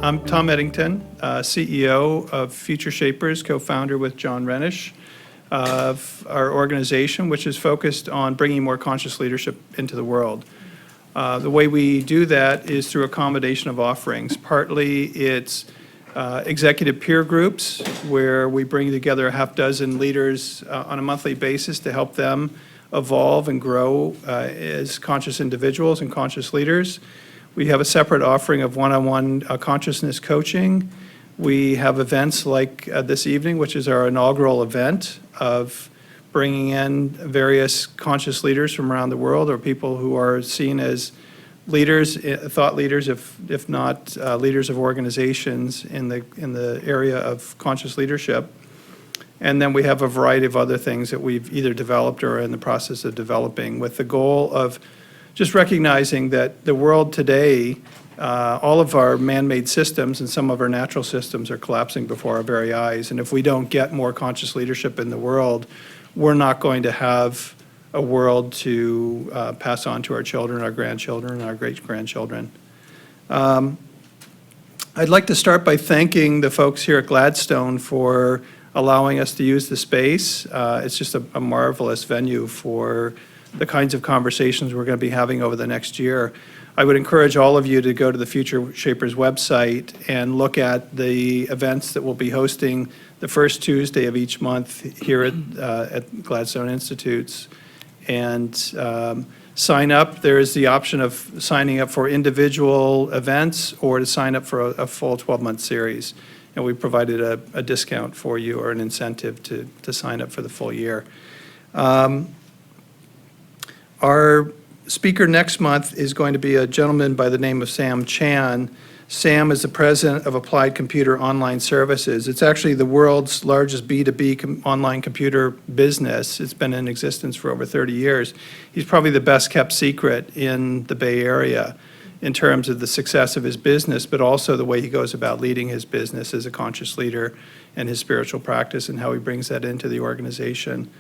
I'm Tom Eddington, CEO of FutureShapers, co-founder with John Renesch of our organization, which is focused on bringing more conscious leadership into the world. The way we do that is through a combination of offerings. Partly it's executive peer groups, where we bring together a half dozen leaders on a monthly basis to help them evolve and grow as conscious individuals and conscious leaders. We have a separate offering of one-on-one consciousness coaching. We have events like this evening, which is our inaugural event of bringing in various conscious leaders from around the world, or people who are seen as leaders, thought leaders, if not leaders of organizations in the area of conscious leadership. And then we have a variety of other things that we've either developed or are in the process of developing, with the goal of just recognizing that the world today, all of our man-made systems and some of our natural systems are collapsing before our very eyes. And if we don't get more conscious leadership in the world, we're not going to have a world to pass on to our children, our grandchildren, and our great-grandchildren. I'd like to start by thanking the folks here at Gladstone for allowing us to use the space. It's just a marvelous venue for the kinds of conversations we're going to be having over the next year. I would encourage all of you to go to the FutureShapers website and look at the events that we'll be hosting the first Tuesday of each month here at Gladstone Institutes. And sign up. There is the option of signing up for individual events or to sign up for a full 12-month series. And we provided a discount for you, or an incentive to sign up for the full year. Our speaker next month is going to be a gentleman by the name of Sam Chan. Sam is the president of Applied Computer Online Services. It's actually the world's largest B2B online computer business. It's been in existence for over 30 years. He's probably the best kept secret in the Bay Area in terms of the success of his business, but also the way he goes about leading his business as a conscious leader and his spiritual practice and how he brings that into the organization.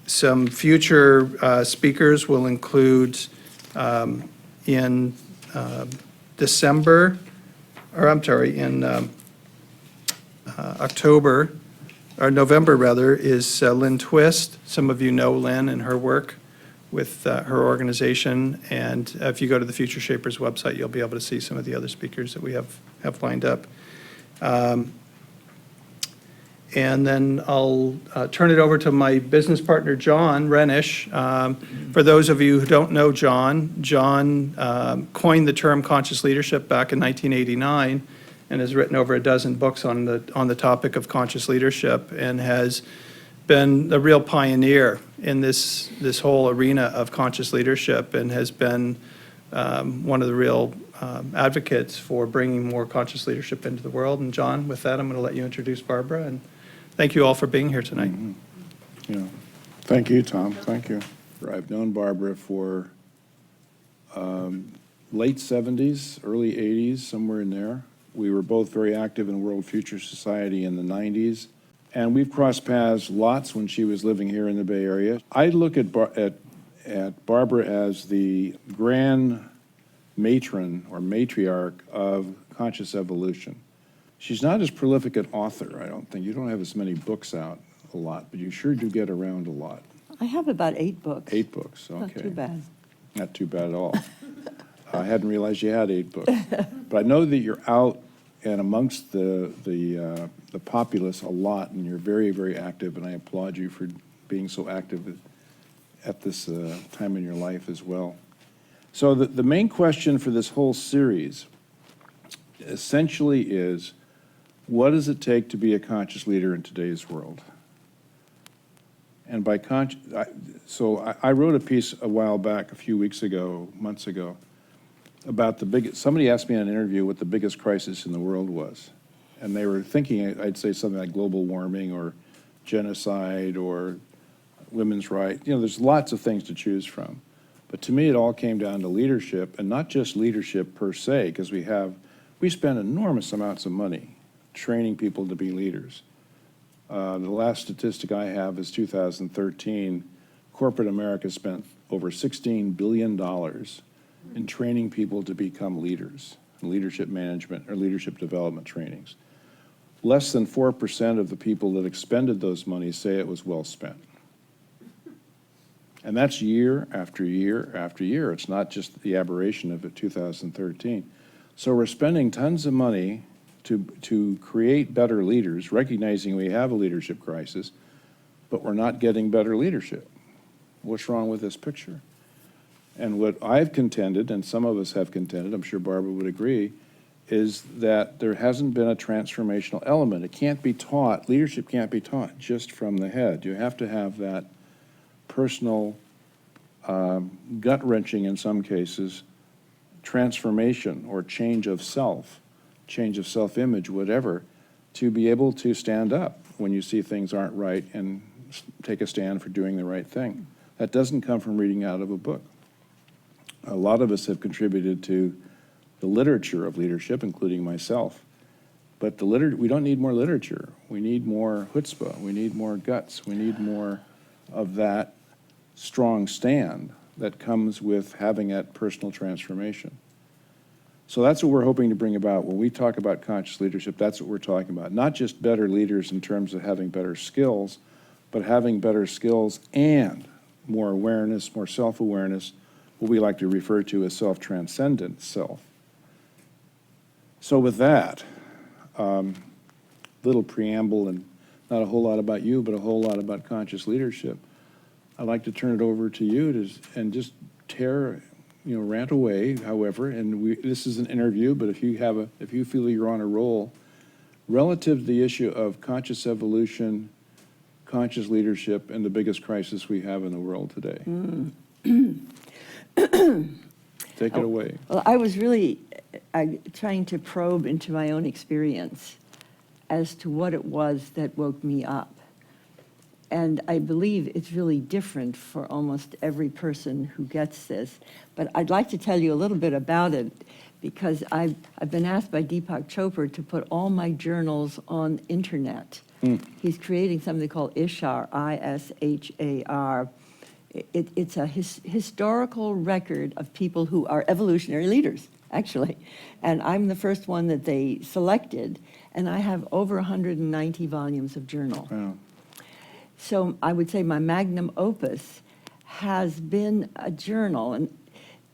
Some future speakers will include in October, or November rather, is Lynn Twist. Some of you know Lynn and her work with her organization, and if you go to the FutureShapers website, you'll be able to see some of the other speakers that we have lined up. And then I'll turn it over to my business partner, John Renesch. For those of you who don't know John coined the term conscious leadership back in 1989 and has written over a dozen books on the topic of conscious leadership, and has been a real pioneer in this whole arena of conscious leadership, and has been one of the real advocates for bringing more conscious leadership into the world. And John, with that, I'm going to let you introduce Barbara, and thank you all for being here tonight. Mm-hmm. Yeah. Thank you, Tom. Thank you. I've known Barbara for late 70s, early 80s, somewhere in there. We were both very active in World Future Society in the 90s, and we've crossed paths lots when she was living here in the Bay Area. I look at Barbara as the grand matron or matriarch of conscious evolution. She's not as prolific an author, I don't think. You don't have as many books out a lot, but you sure do get around a lot. I have about 8 books. 8 books, okay. Not too bad. Not too bad at all. I hadn't realized you had 8 books. But I know that you're out and amongst the populace a lot, and you're very, very active, and I applaud you for being so active at this time in your life as well. So the main question for this whole series essentially is, what does it take to be a conscious leader in today's world? And by I wrote a piece a while back, a few weeks ago, months ago, about somebody asked me in an interview what the biggest crisis in the world was. And they were thinking I'd say something like global warming or genocide or women's rights. You know, there's lots of things to choose from. But to me, it all came down to leadership, and not just leadership per se, because we spend enormous amounts of money training people to be leaders. The last statistic I have is 2013. Corporate America spent over $16 billion in training people to become leaders. leadership management or leadership development trainings. Less than 4% of the people that expended those monies say it was well spent. And that's year after year after year. It's not just the aberration of it, 2013. So we're spending tons of money to create better leaders, recognizing we have a leadership crisis, but we're not getting better leadership. What's wrong with this picture? And what I've contended, and some of us have contended, I'm sure Barbara would agree, is that there hasn't been a transformational element. It can't be taught, leadership can't be taught just from the head. You have to have that personal, gut-wrenching in some cases, transformation or change of self-image, whatever, to be able to stand up when you see things aren't right and take a stand for doing the right thing. That doesn't come from reading out of a book. A lot of us have contributed to the literature of leadership, including myself. But we don't need more literature. We need more chutzpah. We need more guts. We need more of that strong stand that comes with having that personal transformation. So that's what we're hoping to bring about. When we talk about conscious leadership, that's what we're talking about. Not just better leaders in terms of having better skills, but having better skills and more awareness, more self-awareness, what we like to refer to as self-transcendent self. So with that, little preamble and not a whole lot about you, but a whole lot about conscious leadership, I'd like to turn it over to you and just rant away, however, and this is an interview, but if you feel you're on a roll, relative to the issue of conscious evolution, conscious leadership, and the biggest crisis we have in the world today. Take it away. Well, I was really trying to probe into my own experience as to what it was that woke me up. And I believe it's really different for almost every person who gets this. But I'd like to tell you a little bit about it because I've been asked by Deepak Chopra to put all my journals on internet. He's creating something called Ishar, I-S-H-A-R. It's a historical record of people who are evolutionary leaders, actually. And I'm the first one that they selected, and I have over 190 volumes of journal. Wow. So I would say my magnum opus has been a journal, and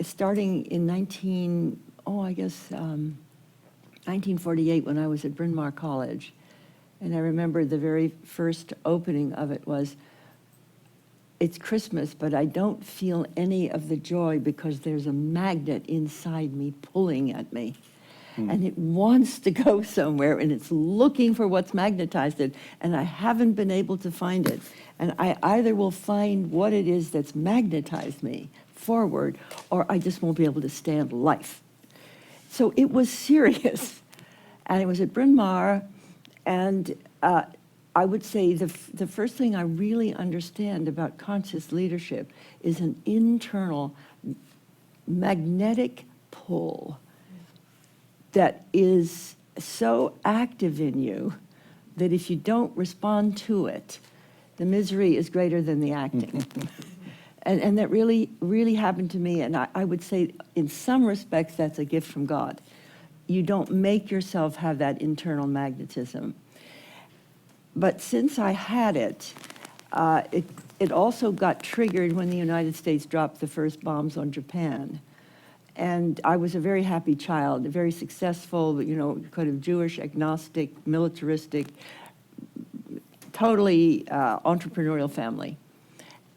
starting in 1948 when I was at Bryn Mawr College. And I remember the very first opening of it was, it's Christmas, but I don't feel any of the joy because there's a magnet inside me pulling at me. And it wants to go somewhere, and it's looking for what's magnetized it, and I haven't been able to find it. And I either will find what it is that's magnetized me forward, or I just won't be able to stand life. So it was serious. And it was at Bryn Mawr, and I would say the first thing I really understand about conscious leadership is an internal magnetic pull that is so active in you that if you don't respond to it, the misery is greater than the acting. And that really, really happened to me, and I would say in some respects that's a gift from God. You don't make yourself have that internal magnetism. But since I had it, it also got triggered when the United States dropped the first bombs on Japan. And I was a very happy child, very successful, kind of Jewish, agnostic, militaristic, totally entrepreneurial family.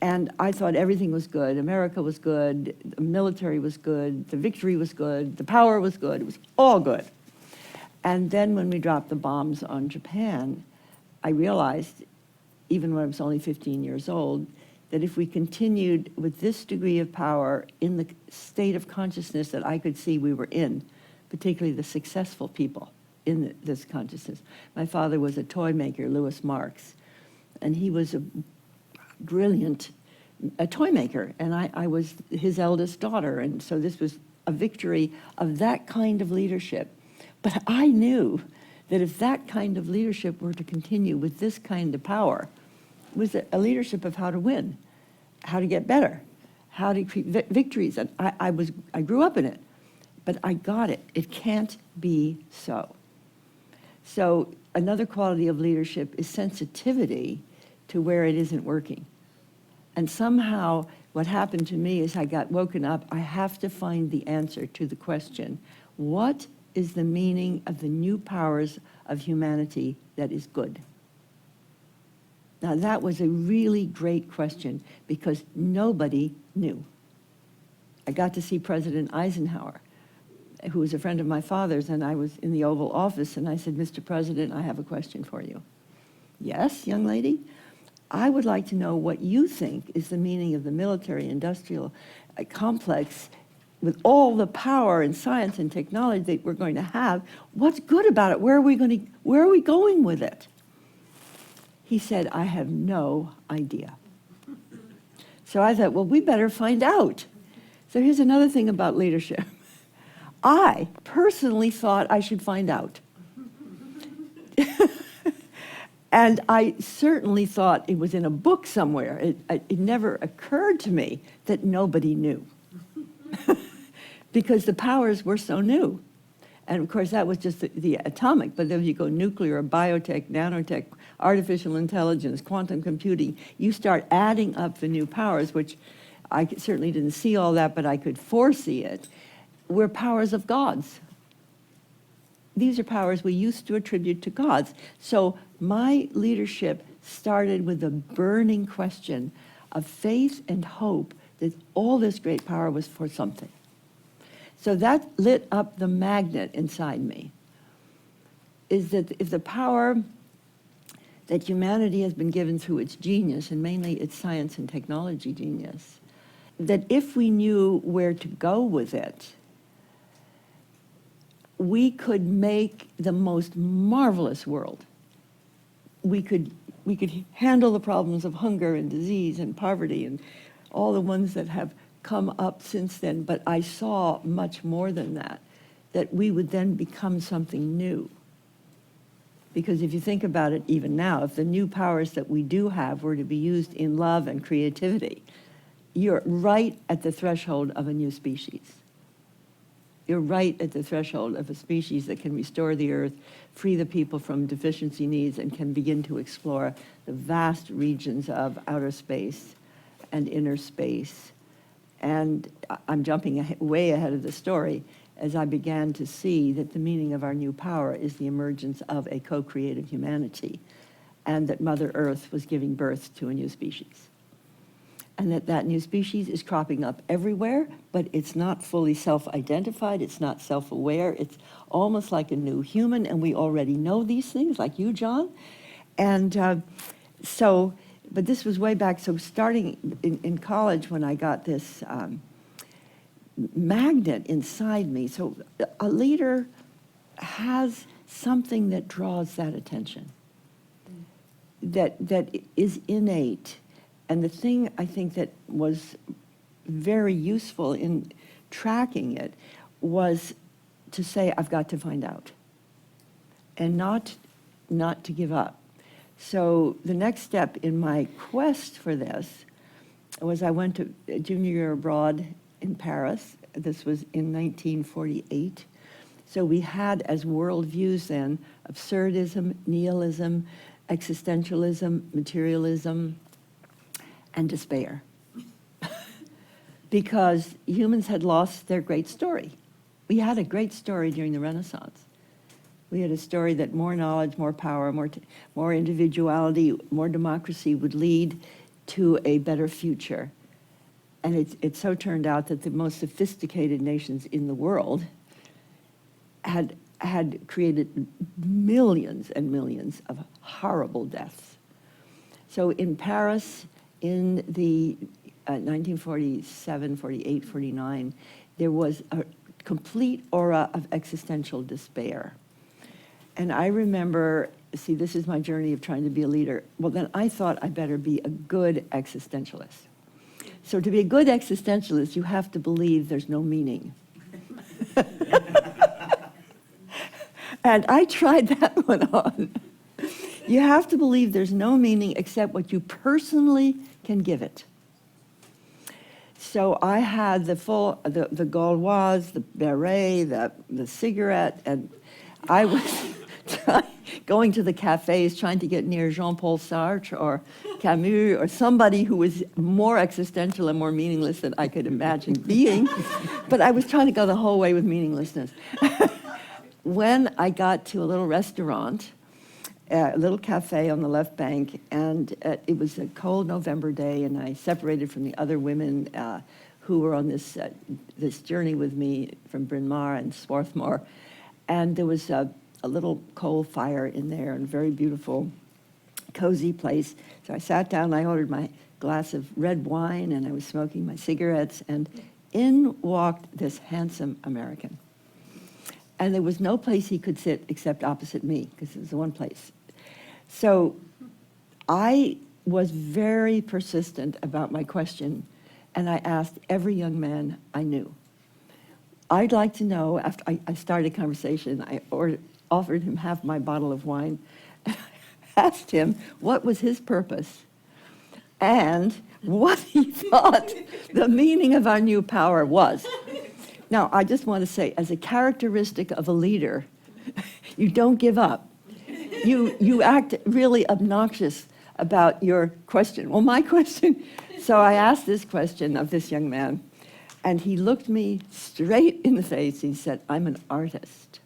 And I thought everything was good. America was good, the military was good, the victory was good, the power was good, it was all good. And then when we dropped the bombs on Japan, I realized, even when I was only 15 years old, that if we continued with this degree of power in the state of consciousness that I could see we were in, particularly the successful people in this consciousness. My father was a toy maker, Louis Marx, and he was a brilliant toy maker, and I was his eldest daughter, and so this was a victory of that kind of leadership. But I knew that if that kind of leadership were to continue with this kind of power, it was a leadership of how to win, how to get better, how to create victories. And I grew up in it. but I got it. It can't be so. So another quality of leadership is sensitivity to where it isn't working. And somehow what happened to me is I got woken up. I have to find the answer to the question, what is the meaning of the new powers of humanity that is good? Now that was a really great question because nobody knew. I got to see President Eisenhower, who was a friend of my father's, and I was in the Oval Office, and I said, Mr. President, I have a question for you. Yes, young lady? I would like to know what you think is the meaning of the military-industrial complex with all the power and science and technology that we're going to have. What's good about it? Where are we going with it? He said, I have no idea. So I thought, well, we better find out. So here's another thing about leadership. I personally thought I should find out. And I certainly thought it was in a book somewhere. It never occurred to me that nobody knew. Because the powers were so new. And of course, that was just the atomic, but then you go nuclear, biotech, nanotech, artificial intelligence, quantum computing, you start adding up the new powers, which I certainly didn't see all that, but I could foresee it. We're powers of gods. These are powers we used to attribute to gods. So my leadership started with a burning question of faith and hope that all this great power was for something. So that lit up the magnet inside me, is that if the power that humanity has been given through its genius, and mainly its science and technology genius, that if we knew where to go with it, we could make the most marvelous world. We could handle the problems of hunger and disease and poverty and all the ones that have come up since then, but I saw much more than that, that we would then become something new. Because if you think about it even now, if the new powers that we do have were to be used in love and creativity, you're right at the threshold of a new species. You're right at the threshold of a species that can restore the earth, free the people from deficiency needs, and can begin to explore the vast regions of outer space and inner space. And I'm jumping way ahead of the story as I began to see that the meaning of our new power is the emergence of a co-creative humanity, and that Mother Earth was giving birth to a new species. And that new species is cropping up everywhere, but it's not fully self-identified, it's not self-aware, it's almost like a new human, and we already know these things, like you, John. And but this was way back, so starting in college when I got this magnet inside me. So a leader has something that draws that attention, that is innate. And the thing I think that was very useful in tracking it was to say, I've got to find out, and not to give up. So the next step in my quest for this was I went to a junior year abroad in Paris. This was in 1948. So we had as worldviews then absurdism, nihilism, existentialism, materialism, and despair. Because humans had lost their great story. We had a great story during the Renaissance. We had a story that more knowledge, more power, more individuality, more democracy would lead to a better future. And it so turned out that the most sophisticated nations in the world had created millions and millions of horrible deaths. So in Paris, in the 1947, 48, 49, there was a complete aura of existential despair. And I remember, see, this is my journey of trying to be a leader. Well, then I thought I better be a good existentialist. So to be a good existentialist, you have to believe there's no meaning. And I tried that one on. You have to believe there's no meaning except what you personally can give it. So I had the Gauloise, the beret, the cigarette, and I was going to the cafes trying to get near Jean-Paul Sartre or Camus or somebody who was more existential and more meaningless than I could imagine being. But I was trying to go the whole way with meaninglessness. When I got to a little restaurant, a little cafe on the left bank, and it was a cold November day, and I separated from the other women who were on this journey with me from Bryn Mawr and Swarthmore, and there was a little coal fire in there, and a very beautiful, cozy place. So I sat down, I ordered my glass of red wine, and I was smoking my cigarettes, and in walked this handsome American. And there was no place he could sit except opposite me, because it was the one place. So I was very persistent about my question, and I asked every young man I knew. I'd like to know, after I started a conversation, I offered him half my bottle of wine, and I asked him what was his purpose and what he thought the meaning of our new power was. Now, I just want to say, as a characteristic of a leader, you don't give up. You act really obnoxious about your question. Well, my question, so I asked this question of this young man, and he looked me straight in the face. He said, I'm an artist,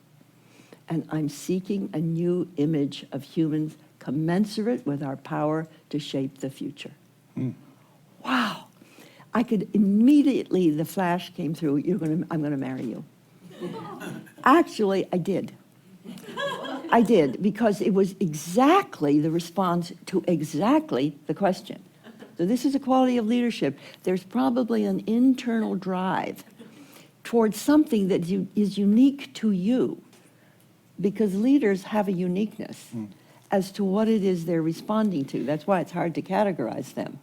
and I'm seeking a new image of humans commensurate with our power to shape the future. Wow. I could immediately, the flash came through, I'm going to marry you. Actually, I did. I did, because it was exactly the response to exactly the question. So this is a quality of leadership. There's probably an internal drive towards something that is unique to you, because leaders have a uniqueness as to what it is they're responding to. That's why it's hard to categorize them.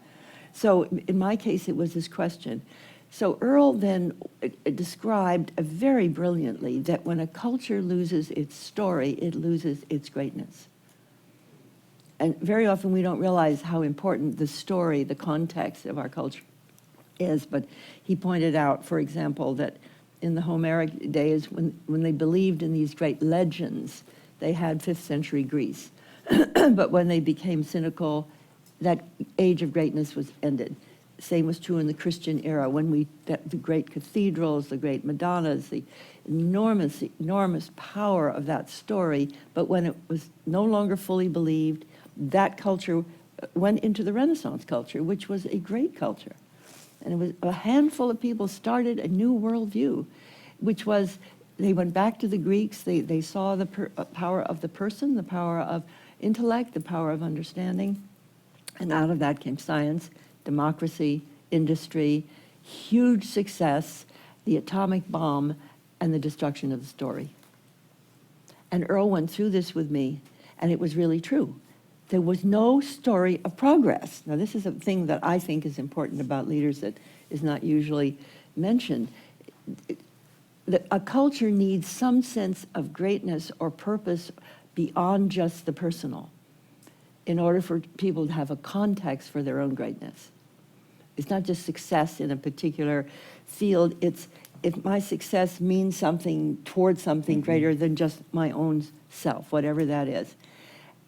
So in my case, it was this question. So Earl then described very brilliantly that when a culture loses its story, it loses its greatness. And very often we don't realize how important the story, the context of our culture is. But he pointed out, for example, that in the Homeric days, when they believed in these great legends, they had 5th century Greece. But when they became cynical, that age of greatness was ended. Same was true in the Christian era, when the great cathedrals, the great Madonnas, the enormous power of that story, but when it was no longer fully believed, that culture went into the Renaissance culture, which was a great culture. And it was a handful of people started a new worldview, which was, they went back to the Greeks, they saw the power of the person, the power of intellect, the power of understanding, and out of that came science, democracy, industry, huge success, the atomic bomb, and the destruction of the story. And Earl went through this with me, and it was really true. There was no story of progress. Now, this is a thing that I think is important about leaders that is not usually mentioned. A culture needs some sense of greatness or purpose beyond just the personal in order for people to have a context for their own greatness. It's not just success in a particular field. It's if my success means something towards something greater than just my own self, whatever that is.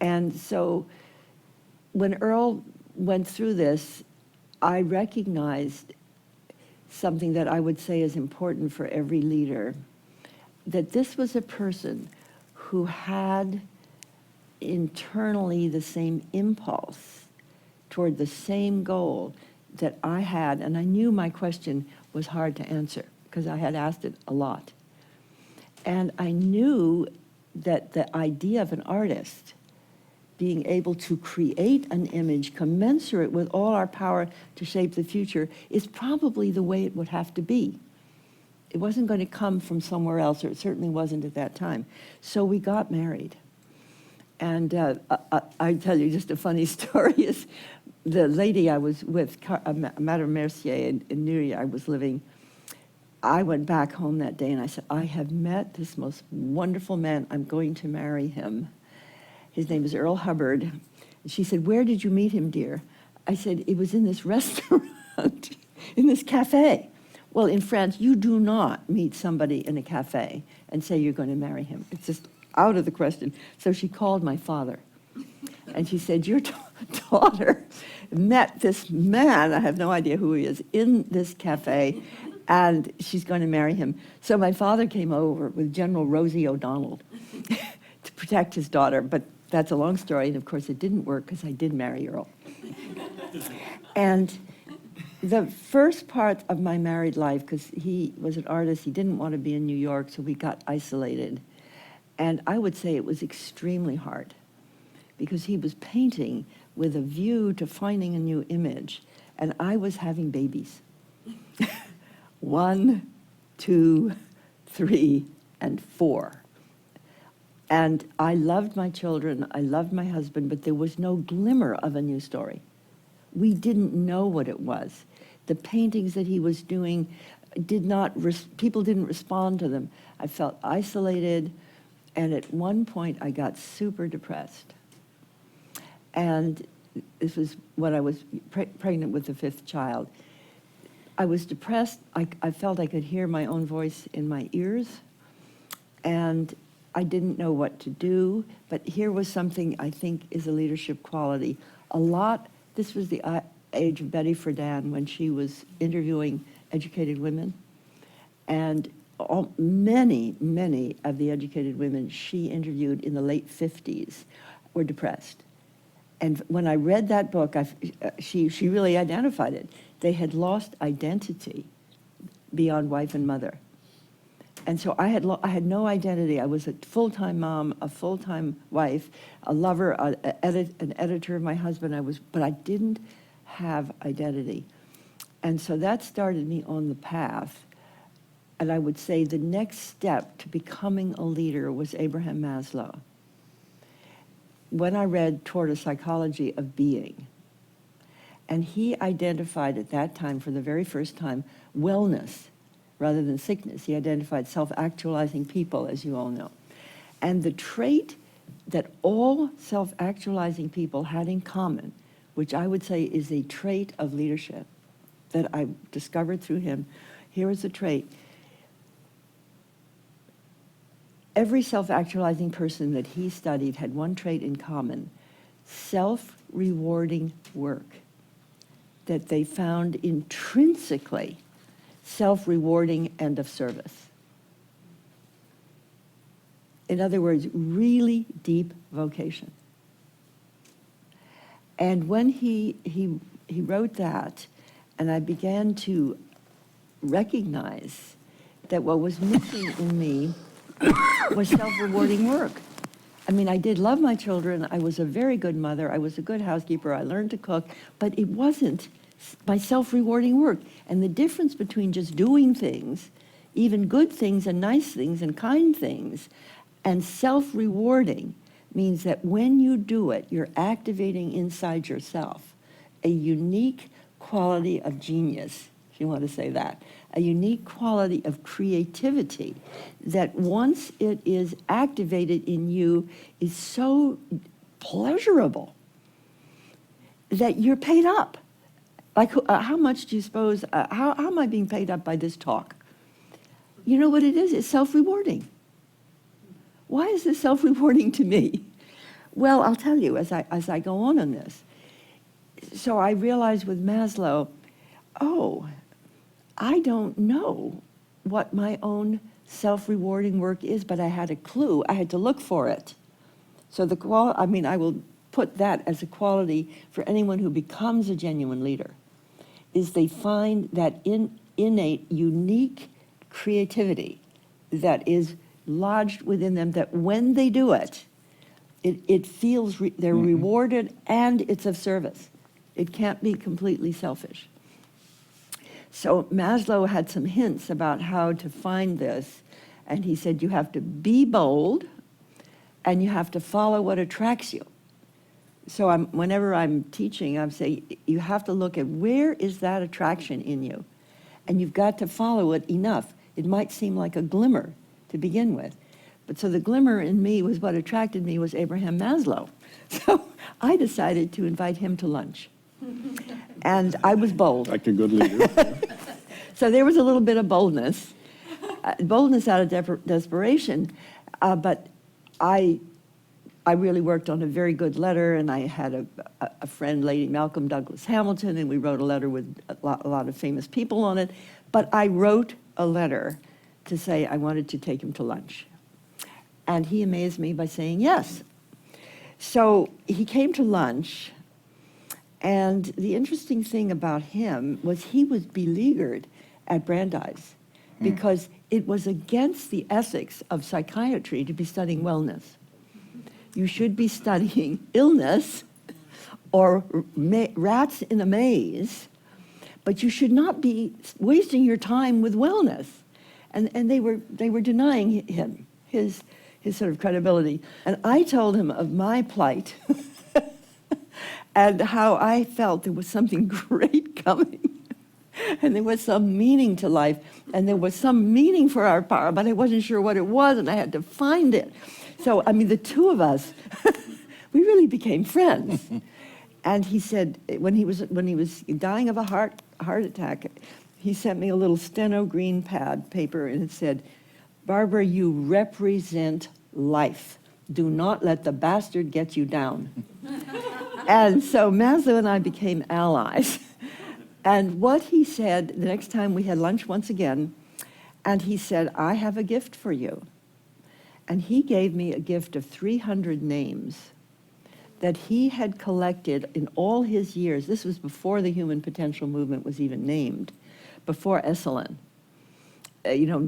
And so when Earl went through this, I recognized something that I would say is important for every leader, that this was a person who had internally the same impulse toward the same goal that I had, and I knew my question was hard to answer because I had asked it a lot. And I knew that the idea of an artist being able to create an image commensurate with all our power to shape the future is probably the way it would have to be. It wasn't going to come from somewhere else, or it certainly wasn't at that time. So we got married. And I tell you just a funny story is the lady I was with, Madame Mercier in Neuilly, I was living, I went back home that day and I said, I have met this most wonderful man. I'm going to marry him. His name is Earl Hubbard. And she said, where did you meet him, dear? I said, it was in this restaurant in this cafe. Well, in France, you do not meet somebody in a cafe and say you're going to marry him. It's just out of the question. So she called my father, and she said, your daughter met this man, I have no idea who he is, in this cafe, and she's going to marry him. So my father came over with General Rosie O'Donnell to protect his daughter, but that's a long story, and of course it didn't work because I did marry Earl. And the first part of my married life, because he was an artist, he didn't want to be in New York, so we got isolated. And I would say it was extremely hard, because he was painting with a view to finding a new image, and I was having babies. 1, 2, 3, and 4. And I loved my children, I loved my husband, but there was no glimmer of a new story. We didn't know what it was. The paintings that he was doing people didn't respond to them. I felt isolated, and at one point I got super depressed. And this was when I was pregnant with the 5th child. I was depressed. I felt I could hear my own voice in my ears, and I didn't know what to do. But here was something I think is a leadership quality. This was the age of Betty Friedan when she was interviewing educated women. And many, many of the educated women she interviewed in the late 50s were depressed. And when I read that book, she really identified it. They had lost identity beyond wife and mother. And so I had no identity. I was a full-time mom, a full-time wife, a lover, an editor of my husband. But I didn't have identity. And so that started me on the path. And I would say the next step to becoming a leader was Abraham Maslow. When I read Toward a Psychology of Being, and he identified at that time, for the very first time, wellness rather than sickness. He identified self-actualizing people, as you all know. And the trait that all self-actualizing people had in common, which I would say is a trait of leadership that I discovered through him, here is the trait. Every self-actualizing person that he studied had one trait in common: self-rewarding work that they found intrinsically self-rewarding and of service. In other words, really deep vocation. And when he wrote that, and I began to recognize that what was missing in me was self-rewarding work. I mean, I did love my children. I was a very good mother. I was a good housekeeper. I learned to cook, but it wasn't my self-rewarding work. And the difference between just doing things, even good things and nice things and kind things, and self-rewarding means that when you do it, you're activating inside yourself a unique quality of genius, if you want to say that, a unique quality of creativity that once it is activated in you is so pleasurable that you're paid up. Like, how much do you suppose, how am I being paid up by this talk? You know what it is? It's self-rewarding. Why is this self-rewarding to me? Well, I'll tell you as I go on this. So I realized with Maslow, I don't know what my own self-rewarding work is, but I had a clue. I had to look for it. So I will put that as a quality for anyone who becomes a genuine leader, is they find that innate, unique creativity that is lodged within them, that when they do it, it feels they're rewarded and it's of service. It can't be completely selfish. So Maslow had some hints about how to find this, and he said you have to be bold and you have to follow what attracts you. So whenever I'm teaching, I'm saying you have to look at where is that attraction in you, and you've got to follow it enough. It might seem like a glimmer to begin with, but so the glimmer in me was what attracted me was Abraham Maslow. So I decided to invite him to lunch And I was bold. Like a good leader. So there was a little bit of boldness, boldness out of desperation. But I really worked on a very good letter, and I had a friend, Lady Malcolm Douglas Hamilton, and we wrote a letter with a lot of famous people on it. But I wrote a letter to say I wanted to take him to lunch. And he amazed me by saying yes. So he came to lunch, and the interesting thing about him was he was beleaguered at Brandeis because it was against the ethics of psychiatry to be studying wellness. You should be studying illness or rats in a maze, but you should not be wasting your time with wellness. And they were denying him his sort of credibility. And I told him of my plight and how I felt there was something great coming. And there was some meaning to life, and there was some meaning for our power, but I wasn't sure what it was, and I had to find it. So, I mean, the two of us, we really became friends. And he said, when he was dying of a heart attack, he sent me a little steno green pad paper, and it said, "Barbara, you represent life. Do not let the bastard get you down." And so Maslow and I became allies. And what he said, the next time we had lunch once again, and he said, "I have a gift for you." And he gave me a gift of 300 names that he had collected in all his years. This was before the Human Potential Movement was even named, before Esalen,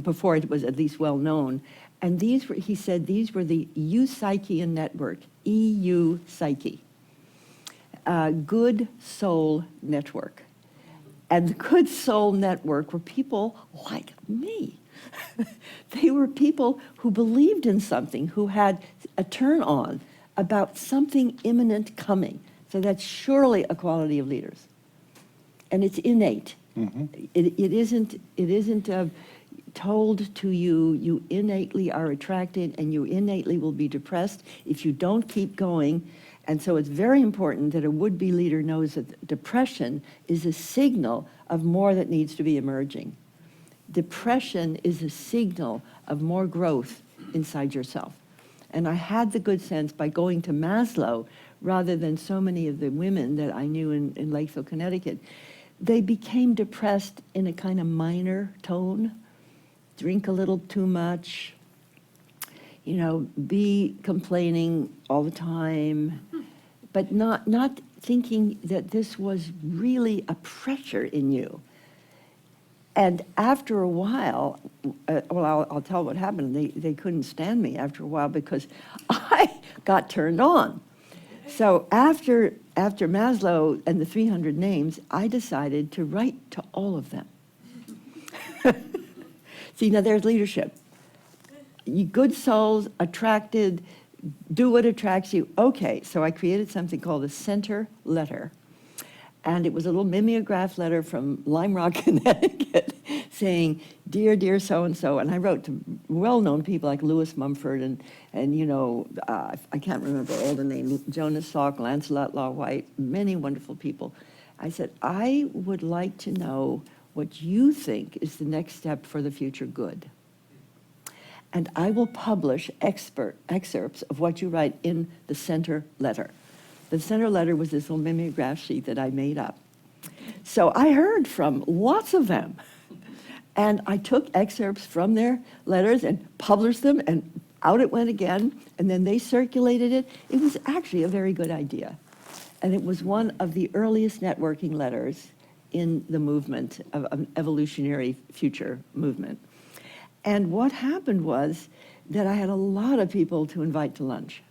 before it was at least well known. And these were, he said, these were the Psychian Network, EU Psyche, Good Soul Network. And the Good Soul Network were people like me. They were people who believed in something, who had a turn on about something imminent coming. So that's surely a quality of leaders. And it's innate. Mm-hmm. It isn't told to you. You innately are attracted, and you innately will be depressed if you don't keep going. And so it's very important that a would-be leader knows that depression is a signal of more that needs to be emerging. Depression is a signal of more growth inside yourself. And I had the good sense by going to Maslow, rather than so many of the women that I knew in Lakeville, Connecticut, they became depressed in a kind of minor tone, drink a little too much, be complaining all the time, but not thinking that this was really a pressure in you. And after a while, I'll tell what happened. They couldn't stand me after a while because I got turned on. So after Maslow and the 300 names, I decided to write to all of them. See, now there's leadership. You good souls, attracted, do what attracts you. Okay, so I created something called a center letter. And it was a little mimeograph letter from Lime Rock, Connecticut, saying, "Dear so-and-so." And I wrote to well-known people like Louis Mumford and I can't remember all the names, Jonas Salk, Lancelot Law White, many wonderful people. I said, "I would like to know what you think is the next step for the future good. And I will publish excerpts of what you write in the center letter." The center letter was this little mimeograph sheet that I made up. So I heard from lots of them. And I took excerpts from their letters and published them, and out it went again. And then they circulated it. It was actually a very good idea. And it was one of the earliest networking letters in the movement of an evolutionary future movement. And what happened was that I had a lot of people to invite to lunch.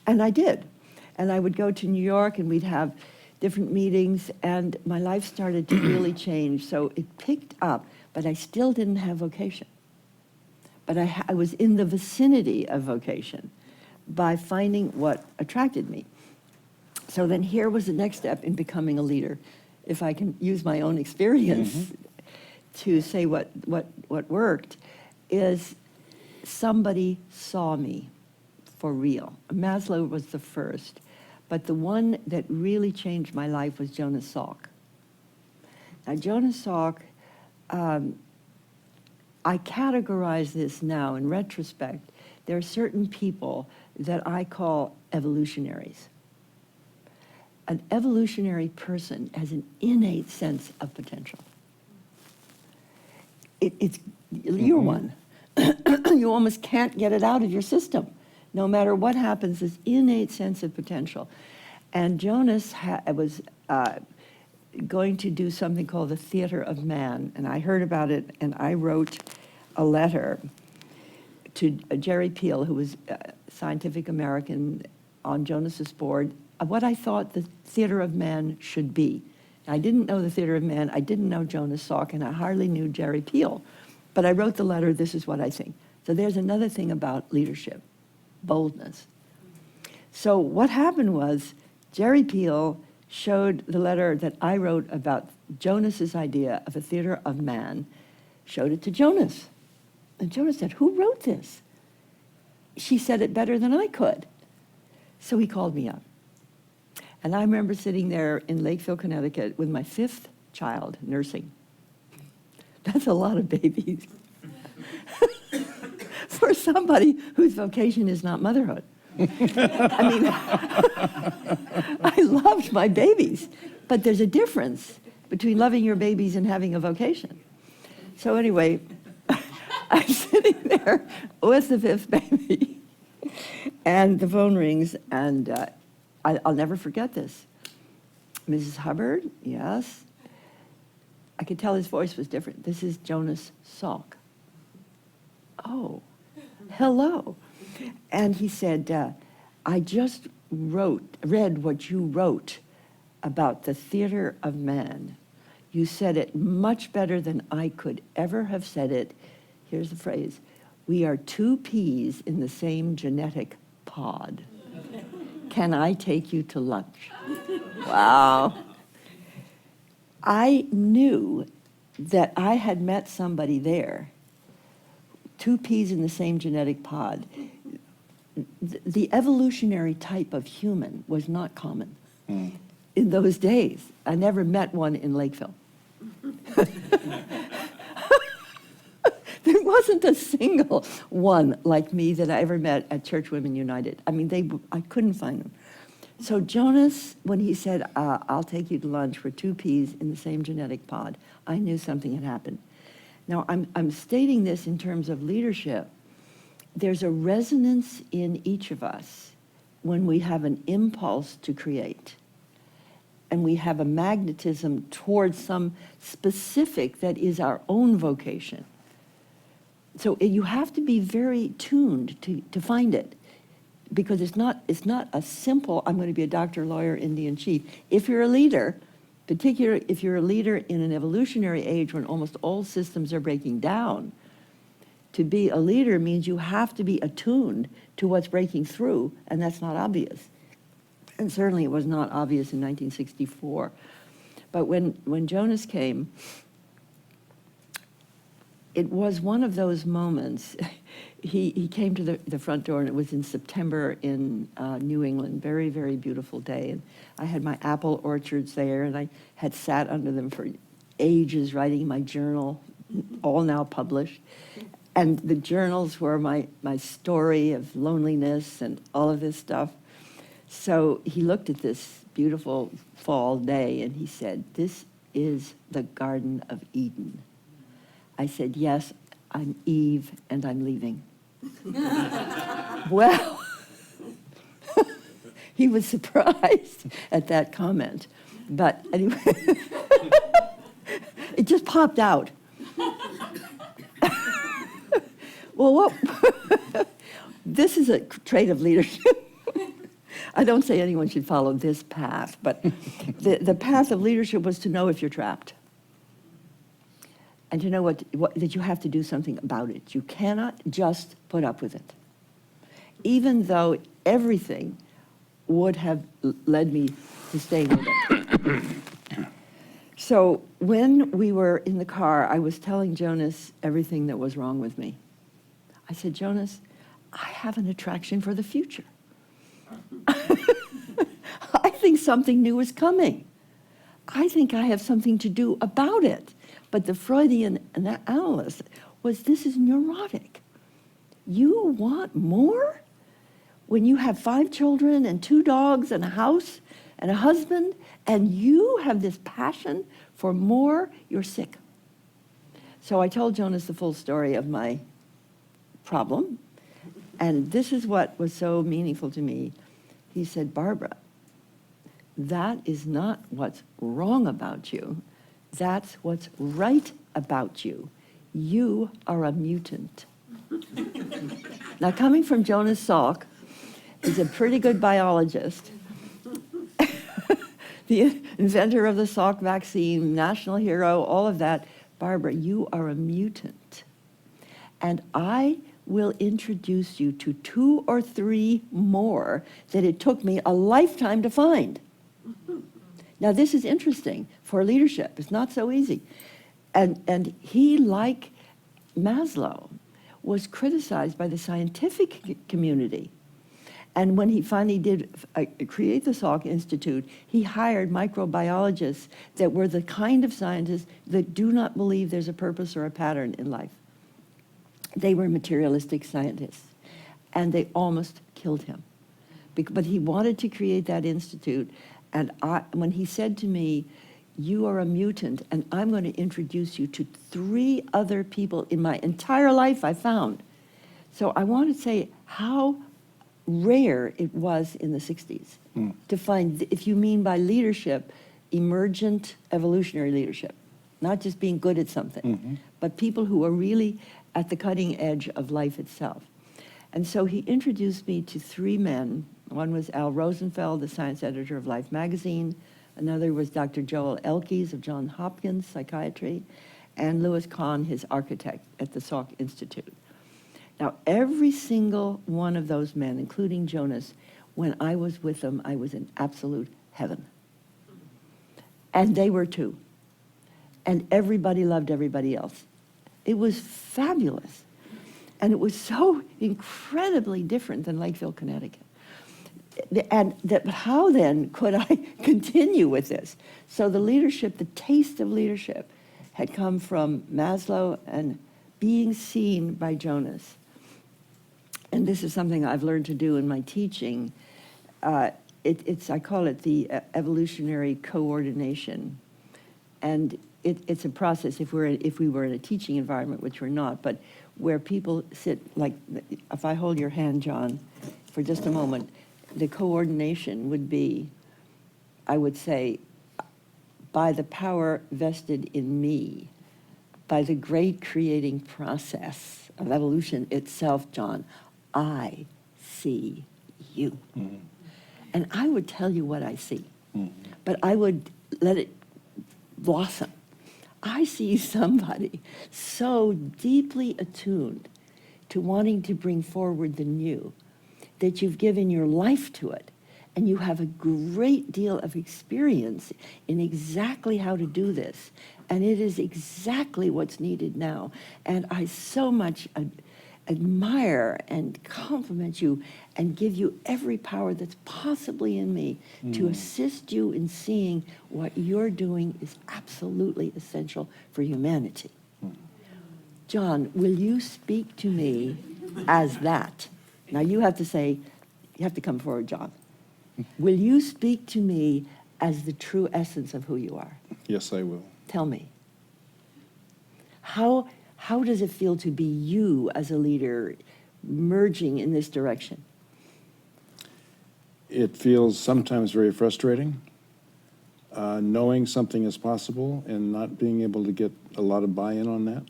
And I did. And I would go to New York, and we'd have different meetings, and my life started to really change. So it picked up, but I still didn't have vocation. But I was in the vicinity of vocation by finding what attracted me. So then here was the next step in becoming a leader. If I can use my own experience to say what worked, is somebody saw me for real. Maslow was the first, But the one that really changed my life was Jonas Salk. Now, Jonas Salk, I categorize this now in retrospect. There are certain people that I call evolutionaries. An evolutionary person has an innate sense of potential. You're one. You almost can't get it out of your system. No matter what happens, this innate sense of potential. And Jonas was going to do something called the Theater of Man, and I heard about it, and I wrote a letter to Jerry Peel, who was a Scientific American on Jonas's board, of what I thought the Theater of Man should be. I didn't know the Theater of Man, I didn't know Jonas Salk, and I hardly knew Jerry Peel. But I wrote the letter, this is what I think. So there's another thing about leadership, boldness. So what happened was, Jerry Peel showed the letter that I wrote about Jonas's idea of a theater of man, showed it to Jonas. And Jonas said, who wrote this? She said it better than I could. So he called me up. And I remember sitting there in Lakeville, Connecticut with my 5th child nursing. That's a lot of babies. For somebody whose vocation is not motherhood. I mean, I loved my babies, but there's a difference between loving your babies and having a vocation. So anyway, I'm sitting there with the 5th baby, and the phone rings, and I'll never forget this. Mrs. Hubbard, yes. I could tell his voice was different. This is Jonas Salk. Oh, hello. And he said, I just read what you wrote about the theater of man. You said it much better than I could ever have said it. Here's the phrase, we are 2 peas in the same genetic pod. Can I take you to lunch? Wow. I knew that I had met somebody there, 2 peas in the same genetic pod. The evolutionary type of human was not common in those days. I never met one in Lakeville. There wasn't a single one like me that I ever met at Church Women United. I mean, I couldn't find them. So Jonas, when he said, I'll take you to lunch for 2 peas in the same genetic pod, I knew something had happened. Now, I'm stating this in terms of leadership. There's a resonance in each of us when we have an impulse to create, and we have a magnetism towards some specific that is our own vocation. So you have to be very tuned to find it, because it's not a simple, I'm going to be a doctor, lawyer, Indian chief. If you're a leader, particularly if you're a leader in an evolutionary age when almost all systems are breaking down, to be a leader means you have to be attuned to what's breaking through, and that's not obvious. And certainly it was not obvious in 1964. But when Jonas came, it was one of those moments. He came to the front door, and it was in September in New England, very, very beautiful day. And I had my apple orchards there, and I had sat under them for ages writing my journal, all now published. And the journals were my story of loneliness and all of this stuff. So he looked at this beautiful fall day, and he said, "This is the Garden of Eden." I said, "Yes, I'm Eve, and I'm leaving." Well, he was surprised at that comment. But anyway, it just popped out. Well, this is a trait of leadership. I don't say anyone should follow this path, but the path of leadership was to know if you're trapped. And to know that you have to do something about it. You cannot just put up with it. Even though everything would have led me to stay with it. So when we were in the car, I was telling Jonas everything that was wrong with me. I said, "Jonas, I have an attraction for the future." something new is coming. I think I have something to do about it. But the Freudian analyst was, this is neurotic. You want more? When you have 5 children and 2 dogs and a house and a husband, and you have this passion for more, you're sick. So I told Jonas the full story of my problem, and this is what was so meaningful to me. He said, Barbara, that is not what's wrong about you. That's what's right about you. You are a mutant. Now, coming from Jonas Salk, who's a pretty good biologist, the inventor of the Salk vaccine, national hero, all of that, Barbara, you are a mutant. And I will introduce you to 2 or 3 more that it took me a lifetime to find. Now, this is interesting for leadership. It's not so easy. And he, like Maslow, was criticized by the scientific community. And when he finally did create the Salk Institute, he hired microbiologists that were the kind of scientists that do not believe there's a purpose or a pattern in life. They were materialistic scientists, and they almost killed him. But he wanted to create that institute, and when he said to me, you are a mutant, and I'm going to introduce you to 3 other people in my entire life I found. So I want to say how rare it was in the 60s to find, if you mean by leadership, emergent evolutionary leadership, not just being good at something, but people who are really at the cutting edge of life itself. And so he introduced me to 3 men. One was Al Rosenfeld, the science editor of Life magazine. Another was Dr. Joel Elkes of Johns Hopkins Psychiatry, and Louis Kahn, his architect at the Salk Institute. Now, every single one of those men, including Jonas, when I was with them, I was in absolute heaven. And they were too. And everybody loved everybody else. It was fabulous. And it was so incredibly different than Lakeville, Connecticut. And how then could I continue with this? So the leadership, the taste of leadership, had come from Maslow and being seen by Jonas. And this is something I've learned to do in my teaching. I call it the evolutionary coordination. And it's a process, if we were in a teaching environment, which we're not, but where people sit, like, if I hold your hand, John, for just a moment, the coordination would be, I would say, by the power vested in me, by the great creating process of evolution itself, John, I see you. And I would tell you what I see, but I would let it blossom. I see somebody so deeply attuned to wanting to bring forward the new that you've given your life to it, and you have a great deal of experience in exactly how to do this, and it is exactly what's needed now. And I so much admire and compliment you and give you every power that's possibly in me to assist you in seeing what you're doing is absolutely essential for humanity. John, will you speak to me as that? Now you have to say, you have to come forward, John. Will you speak to me as the true essence of who you are? Yes, I will. Tell me. How does it feel to be you as a leader merging in this direction? It feels sometimes very frustrating, knowing something is possible and not being able to get a lot of buy-in on that.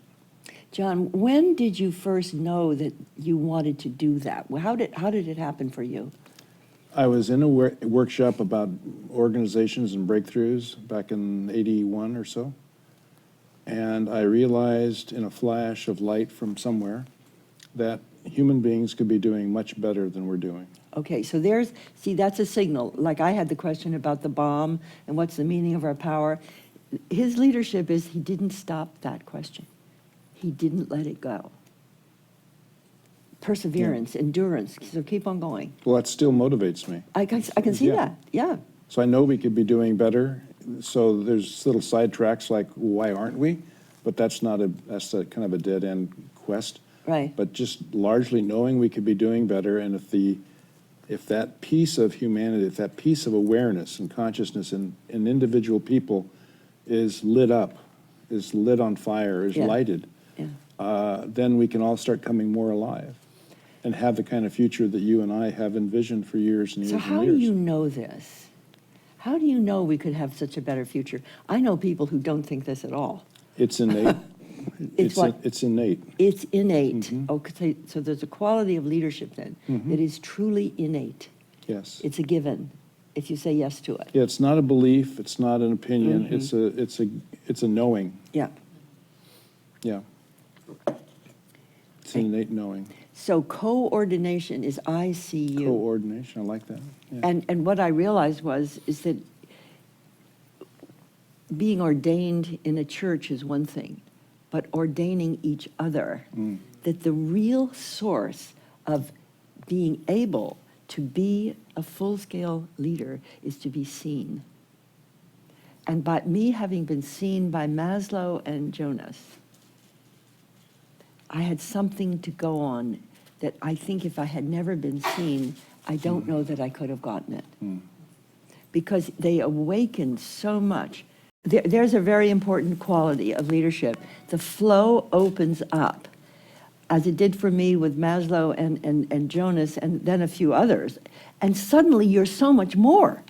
John, when did you first know that you wanted to do that? How did it happen for you? I was in a workshop about organizations and breakthroughs back in '81 or so, and I realized in a flash of light from somewhere that human beings could be doing much better than we're doing. Okay, so that's a signal. Like I had the question about the bomb and what's the meaning of our power. His leadership is he didn't stop that question. He didn't let it go. Perseverance, endurance, so keep on going. Well, that still motivates me. I can see Yeah. that, yeah. So I know we could be doing better. So there's little sidetracks like, why aren't we? But that's a kind of a dead end quest. Right. But just largely knowing we could be doing better, and if that piece of humanity, if that piece of awareness and consciousness in individual people is lit up, is lit on fire, is Yeah. lighted, then we can all start coming more alive and have the kind of future that you and I have envisioned for years and years So and how years. do you know this? How do you know we could have such a better future? I know people who don't think this at all. It's innate. It's what? It's innate. It's innate. Mm-hmm. Okay, so there's a quality of leadership then that is truly innate. Yes. It's a given if you say yes to it. Yeah, it's not a belief, it's not an opinion, Mm-hmm. it's a knowing. Yeah. Yeah. It's an innate knowing. So coordination is I see you. Coordination, I like that. Yeah. And what I realized is that being ordained in a church is one thing, but ordaining each other, that the real source of being able to be a full-scale leader is to be seen. And by me having been seen by Maslow and Jonas, I had something to go on that I think if I had never been seen, I don't know that I could have gotten it. Because they awakened so much. There's a very important quality of leadership. The flow opens up, as it did for me with Maslow and Jonas and then a few others. And suddenly you're so much more.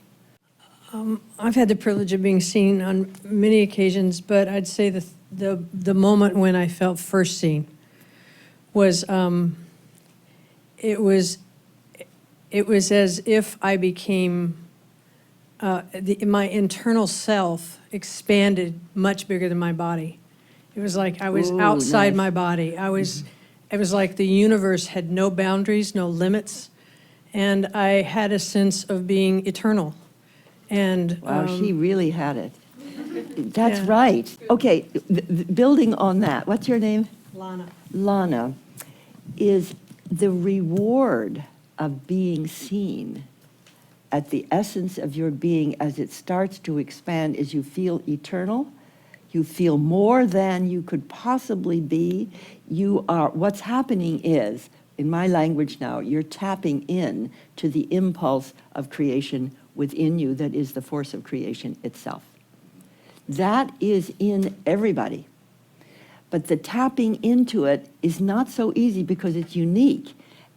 I've had the privilege of being seen on many occasions, but I'd say the moment when I felt first seen was it was as if I became my internal self expanded much bigger than my body. It was like I was Ooh, outside nice. my body. It was like the universe had no boundaries, no limits, and I had a sense of being eternal. And Wow, she really had it. That's Yeah. right. Okay, building on that, what's your name? Lana. Lana, is the reward of being seen at the essence of your being as it starts to expand is you feel eternal, you feel more than you could possibly be. What's happening is, in my language now, you're tapping in to the impulse of creation within you that is the force of creation itself. That is in everybody. But the tapping into it is not so easy because it's unique.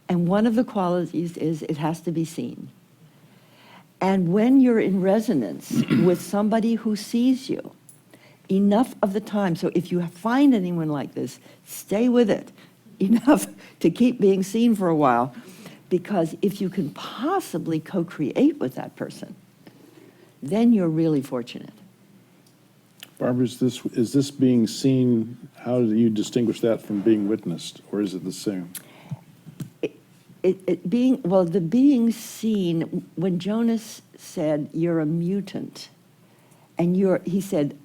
And one of the qualities is it has to be seen. And when you're in resonance with somebody who sees you, enough of the time, so if you find anyone like this, stay with it enough to keep being seen for a while, because if you can possibly co-create with that person, then you're really fortunate. Barbara, is this being seen, how do you distinguish that from being witnessed, or is it the same? The being seen, when Jonas said, you're a mutant, and he said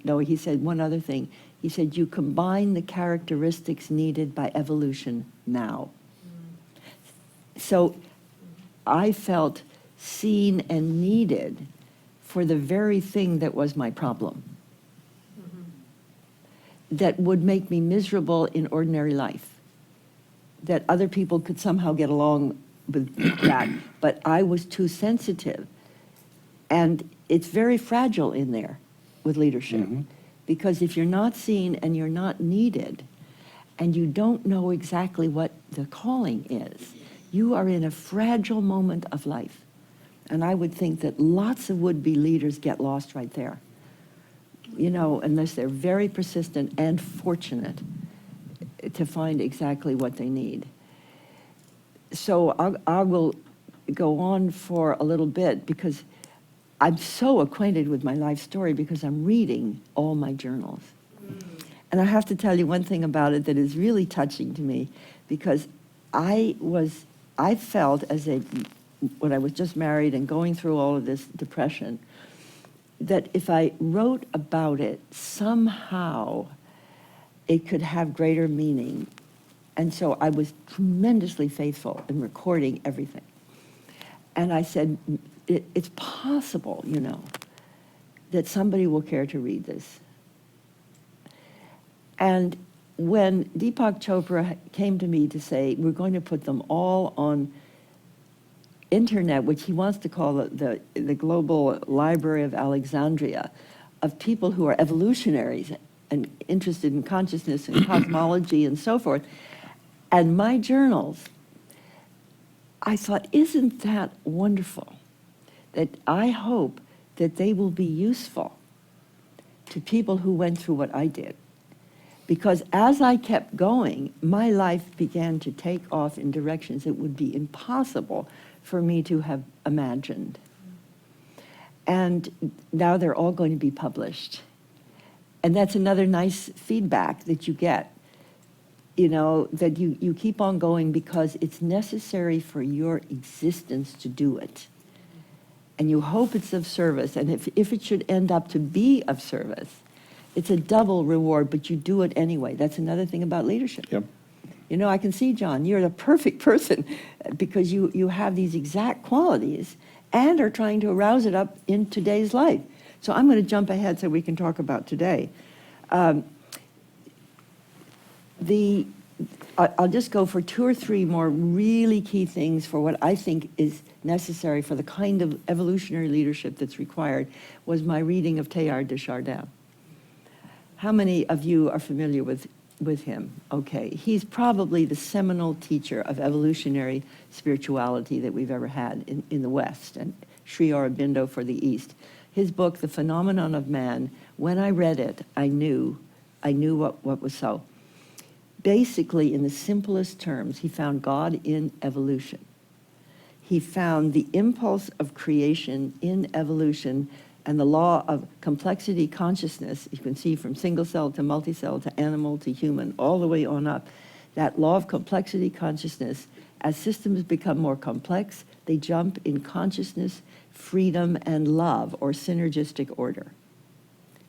one other thing. He said, you combine the characteristics needed by evolution now. So I felt seen and needed for the very thing that was my problem, that would make me miserable in ordinary life, that other people could somehow get along with that, but I was too sensitive. And it's very fragile in there with leadership, because if you're not seen and you're not needed, and you don't know exactly what the calling is, you are in a fragile moment of life. And I would think that lots of would-be leaders get lost right there, unless they're very persistent and fortunate to find exactly what they need. So I will go on for a little bit because I'm so acquainted with my life story because I'm reading all my journals. And I have to tell you one thing about it that is really touching to me, because I felt when I was just married and going through all of this depression, that if I wrote about it, somehow it could have greater meaning. And so I was tremendously faithful in recording everything. And I said, it's possible, you know, that somebody will care to read this. And when Deepak Chopra came to me to say, we're going to put them all on internet, which he wants to call the global library of Alexandria, of people who are evolutionaries and interested in consciousness and cosmology and so forth, and my journals, I thought, isn't that wonderful? That I hope that they will be useful to people who went through what I did. Because as I kept going, my life began to take off in directions that would be impossible for me to have imagined. And now they're all going to be published. And that's another nice feedback that you get, you know, that you keep on going because it's necessary for your existence to do it. And you hope it's of service. And if it should end up to be of service, it's a double reward, but you do it anyway. That's another thing about leadership. Yep. You know, I can see, John, you're the perfect person because you have these exact qualities and are trying to arouse it up in today's life. So I'm going to jump ahead so we can talk about today. I'll just go for 2 or 3 more really key things for what I think is necessary for the kind of evolutionary leadership that's required, was my reading of Teilhard de Chardin. How many of you are familiar with him? Okay, he's probably the seminal teacher of evolutionary spirituality that we've ever had in the West, and Sri Aurobindo for the East. His book, The Phenomenon of Man, when I read it, I knew what was so. Basically, in the simplest terms, he found God in evolution. He found the impulse of creation in evolution and the law of complexity consciousness, you can see from single cell to multicell to animal to human, all the way on up. That law of complexity consciousness, as systems become more complex, they jump in consciousness, freedom, and love, or synergistic order.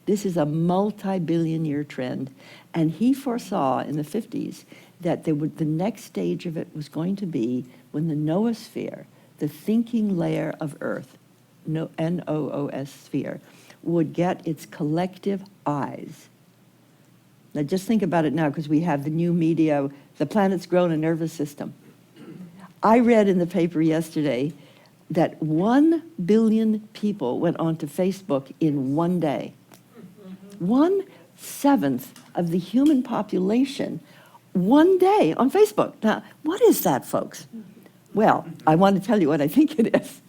This is a multi-billion-year trend, and he foresaw in the 50s that the next stage of it was going to be when the noosphere, the thinking layer of Earth, N-O-O-S sphere, would get its collective eyes. Now just think about it now, because we have the new media, the planet's grown a nervous system. I read in the paper yesterday that 1 billion people went onto Facebook in one day. 1/7 of the human population, one day on Facebook. Now, what is that, folks? Well, I want to tell you what I think it is.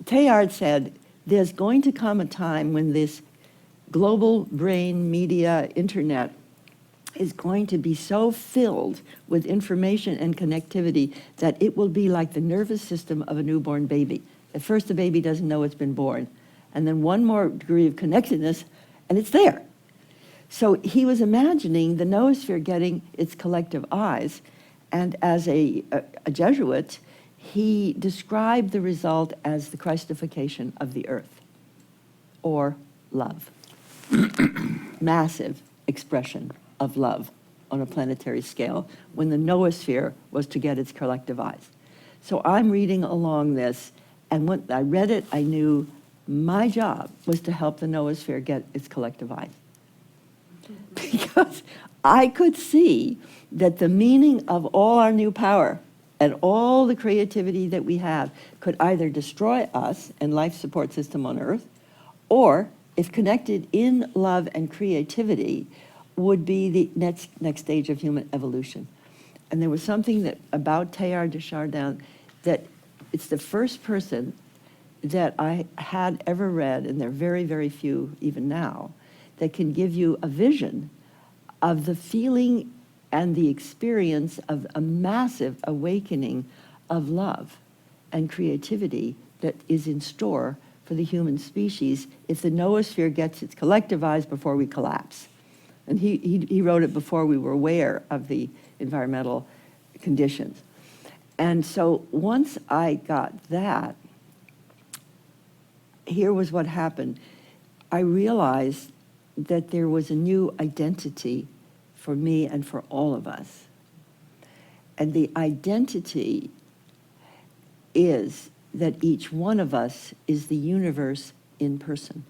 Teilhard said, there's going to come a time when this global brain, media, internet is going to be so filled with information and connectivity that it will be like the nervous system of a newborn baby. At first, the baby doesn't know it's been born. And then one more degree of connectedness, and it's there. So he was imagining the noosphere getting its collective eyes. And as a Jesuit, he described the result as the Christification of the earth, or love. Massive expression of love on a planetary scale when the noosphere was to get its collective eyes. So I'm reading along this, and when I read it, I knew my job was to help the noosphere get its collective eyes. Because I could see that the meaning of all our new power and all the creativity that we have could either destroy us and life support system on Earth, or, if connected in love and creativity, would be the next stage of human evolution. And there was something that about Teilhard de Chardin that it's the first person that I had ever read, and there are very, very few even now, that can give you a vision of the feeling and the experience of a massive awakening of love and creativity that is in store for the human species if the noosphere gets its collective eyes before we collapse. And he wrote it before we were aware of the environmental conditions. And so once I got that, here was what happened. I realized that there was a new identity for me and for all of us. And the identity is that each one of us is the universe in person.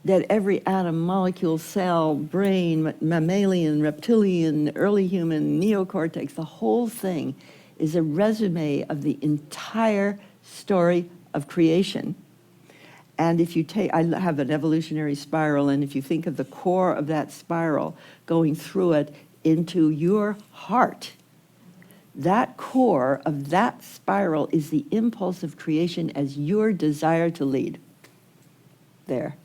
That every atom, molecule, cell, brain, mammalian, reptilian, early human, neocortex, the whole thing is a resume of the entire story of creation. And if you take, I have an evolutionary spiral, and if you think of the core of that spiral going through it into your heart, that core of that spiral is the impulse of creation as your desire to lead. There.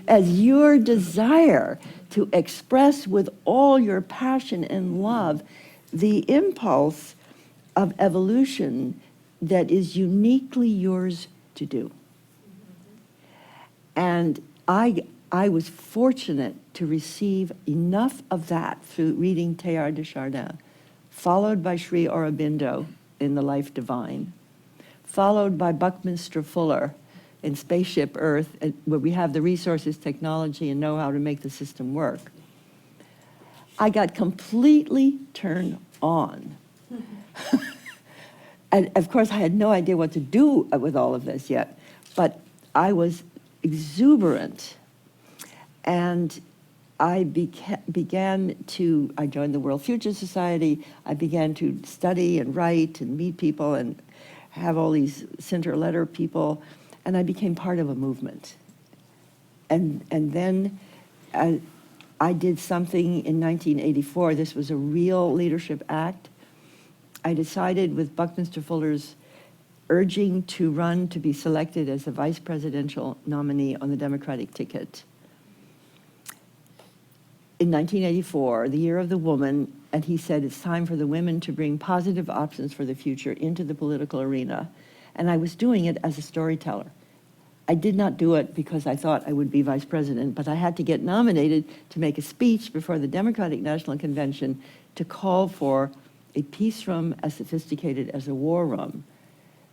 As your desire to express with all your passion and love the impulse of evolution that is uniquely yours to do. And I was fortunate to receive enough of that through reading Teilhard de Chardin, followed by Sri Aurobindo in The Life Divine, followed by Buckminster Fuller in Spaceship Earth, where we have the resources, technology, and know-how to make the system work. I got completely turned on. And of course, I had no idea what to do with all of this yet, but I was exuberant. And I began to, I joined the World Future Society. I began to study and write and meet people and have all these center letter people, and I became part of a movement. And then I did something in 1984. This was a real leadership act. I decided, with Buckminster Fuller's urging, to run to be selected as the vice presidential nominee on the Democratic ticket. In 1984, the year of the woman, and he said it's time for the women to bring positive options for the future into the political arena. And I was doing it as a storyteller. I did not do it because I thought I would be vice president, but I had to get nominated to make a speech before the Democratic National Convention to call for a peace room as sophisticated as a war room.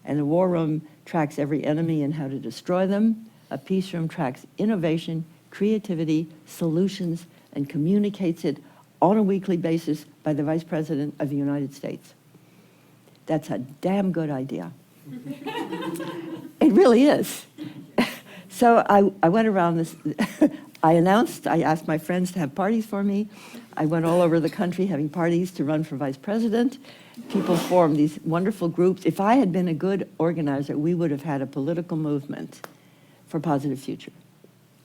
And a war room tracks every enemy and how to destroy them. A peace room tracks innovation, creativity, solutions, and communicates it on a weekly basis by the Vice President of the United States. That's a damn good idea. It really is. So I went around this, I asked my friends to have parties for me. I went all over the country having parties to run for vice president. People formed these wonderful groups. If I had been a good organizer, we would have had a political movement for Positive Future.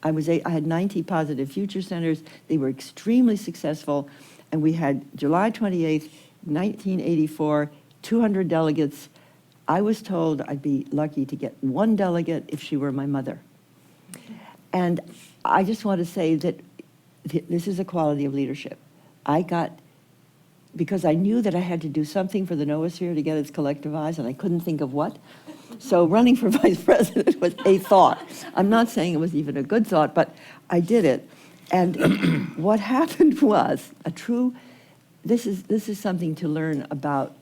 I had 90 Positive Future centers. They were extremely successful. And we had July 28th, 1984, 200 delegates. I was told I'd be lucky to get one delegate if she were my mother. And I just want to say that this is a quality of leadership. Because I knew that I had to do something for the noosphere to get its collectivized, and I couldn't think of what. So running for vice president was a thought. I'm not saying it was even a good thought, but I did it. And what happened was this is something to learn about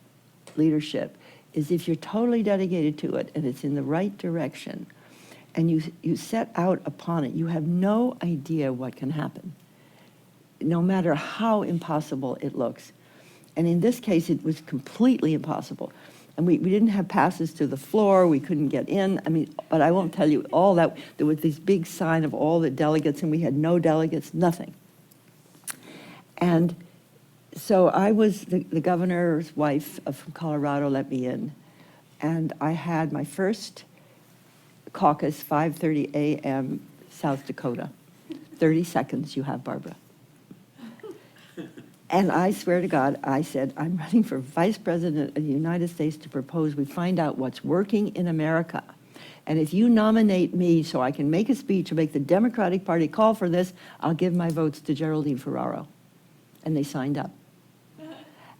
leadership, is if you're totally dedicated to it and it's in the right direction, and you set out upon it, you have no idea what can happen, no matter how impossible it looks. And in this case, it was completely impossible. And we didn't have passes to the floor, we couldn't get in. I mean, but I won't tell you all that. There was this big sign of all the delegates, and we had no delegates, nothing. And so I was, the governor's wife from Colorado let me in. And I had my first caucus, 5:30 a.m., South Dakota. 30 seconds you have, Barbara. And I swear to God, I said, I'm running for vice president of the United States to propose we find out what's working in America. And if you nominate me so I can make a speech or make the Democratic Party call for this, I'll give my votes to Geraldine Ferraro. And they signed up.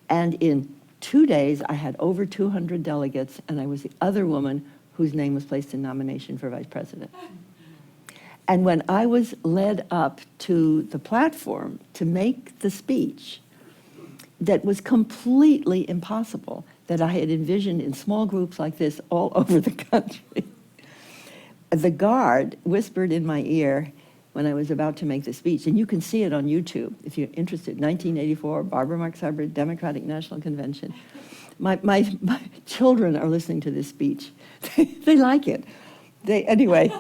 And in 2 days, I had over 200 delegates, and I was the other woman whose name was placed in nomination for vice president. And when I was led up to the platform to make the speech that was completely impossible, that I had envisioned in small groups like this all over the country, the guard whispered in my ear, when I was about to make the speech, and you can see it on YouTube if you're interested. 1984, Barbara Marx Hubbard, Democratic National Convention. My children are listening to this speech. They like it. Anyway.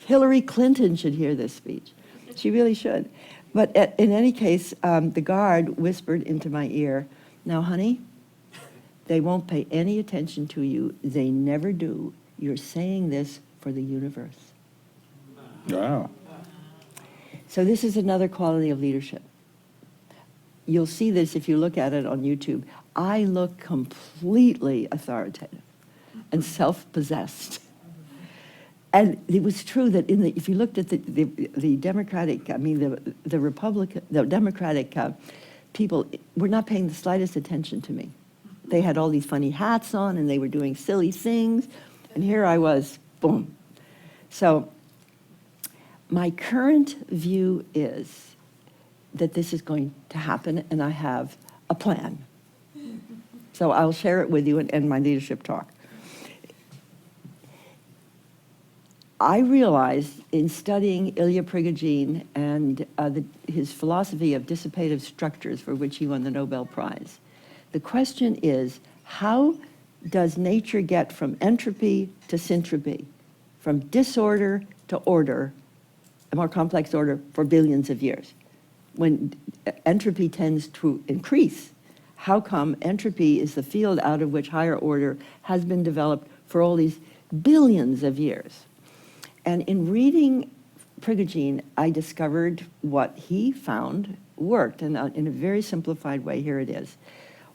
Hillary Clinton should hear this speech. She really should. But in any case, the guard whispered into my ear, "Now, honey, they won't pay any attention to you. They never do. You're saying this for the universe." Wow. So this is another quality of leadership. You'll see this if you look at it on YouTube. I look completely authoritative and self-possessed. And it was true that if you looked at the Democratic, the Republican, the Democratic people were not paying the slightest attention to me. They had all these funny hats on and they were doing silly things. And here I was, boom. So my current view is that this is going to happen and I have a plan. So I'll share it with you and end my leadership talk. I realized in studying Ilya Prigogine and his philosophy of dissipative structures, for which he won the Nobel Prize, the question is, how does nature get from entropy to syntropy, from disorder to order, a more complex order, for billions of years? When entropy tends to increase, how come entropy is the field out of which higher order has been developed for all these billions of years? And in reading Prigogine, I discovered what he found worked, and in a very simplified way, here it is.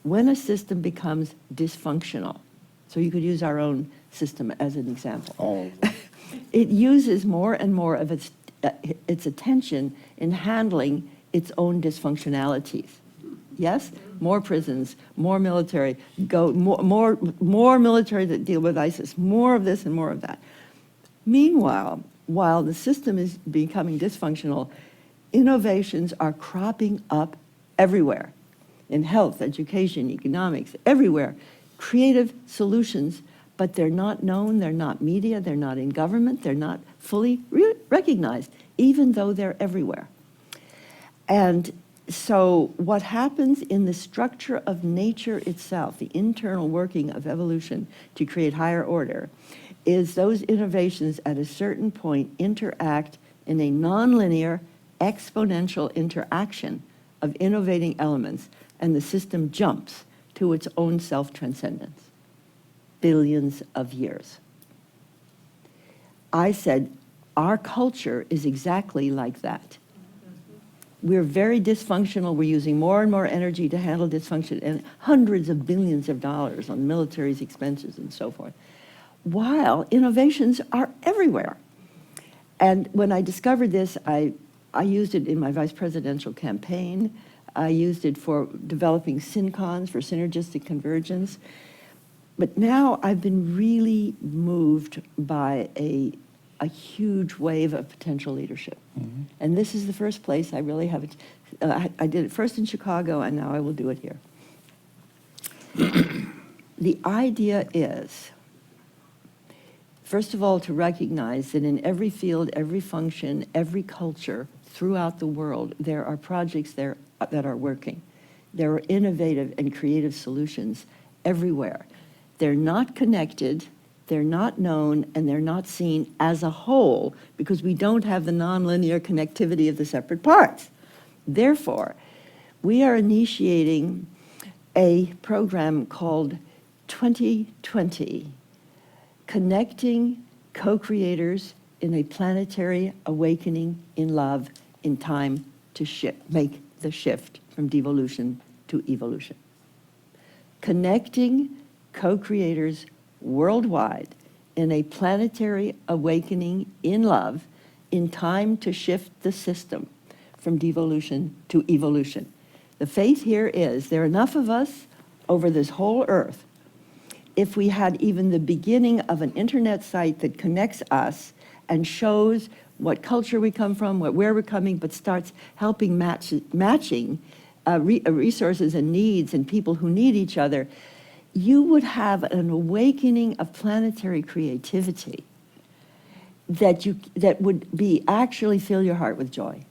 When a system becomes dysfunctional, so you could use our own system as an example, Oh, it uses more and more of its attention in handling its own dysfunctionalities. Yes? More prisons, more military, more military that deal with ISIS, more of this and more of that. Meanwhile, while the system is becoming dysfunctional, innovations are cropping up everywhere, in health, education, economics, everywhere. Creative solutions, but they're not known, they're not media, they're not in government, they're not fully recognized, even though they're everywhere. And so what happens in the structure of nature itself, the internal working of evolution to create higher order, is those innovations at a certain point interact in a nonlinear, exponential interaction of innovating elements, and the system jumps to its own self-transcendence. Billions of years. I said, our culture is exactly like that. We're very dysfunctional. We're using more and more energy to handle dysfunction and hundreds of billions of dollars on military's expenses and so forth, while innovations are everywhere. And when I discovered this, I used it in my vice presidential campaign. I used it for developing syncons, for synergistic convergence. But now I've been really moved by a huge wave of potential leadership. Mm-hmm. And this is the first place I really have it. I did it first in Chicago, and now I will do it here. The idea is, first of all, to recognize that in every field, every function, every culture throughout the world, there are projects there that are working. There are innovative and creative solutions everywhere. They're not connected, they're not known, and they're not seen as a whole because we don't have the nonlinear connectivity of the separate parts. Therefore, we are initiating a program called 2020, Connecting Co-Creators in a Planetary Awakening in Love in Time to make the shift from devolution to evolution. Connecting co-creators worldwide in a planetary awakening in love in time to shift the system from devolution to evolution. The faith here is there are enough of us over this whole earth. If we had even the beginning of an internet site that connects us and shows what culture we come from, where we're coming, but starts helping matching resources and needs and people who need each other, you would have an awakening of planetary creativity. that would be actually fill your heart with joy.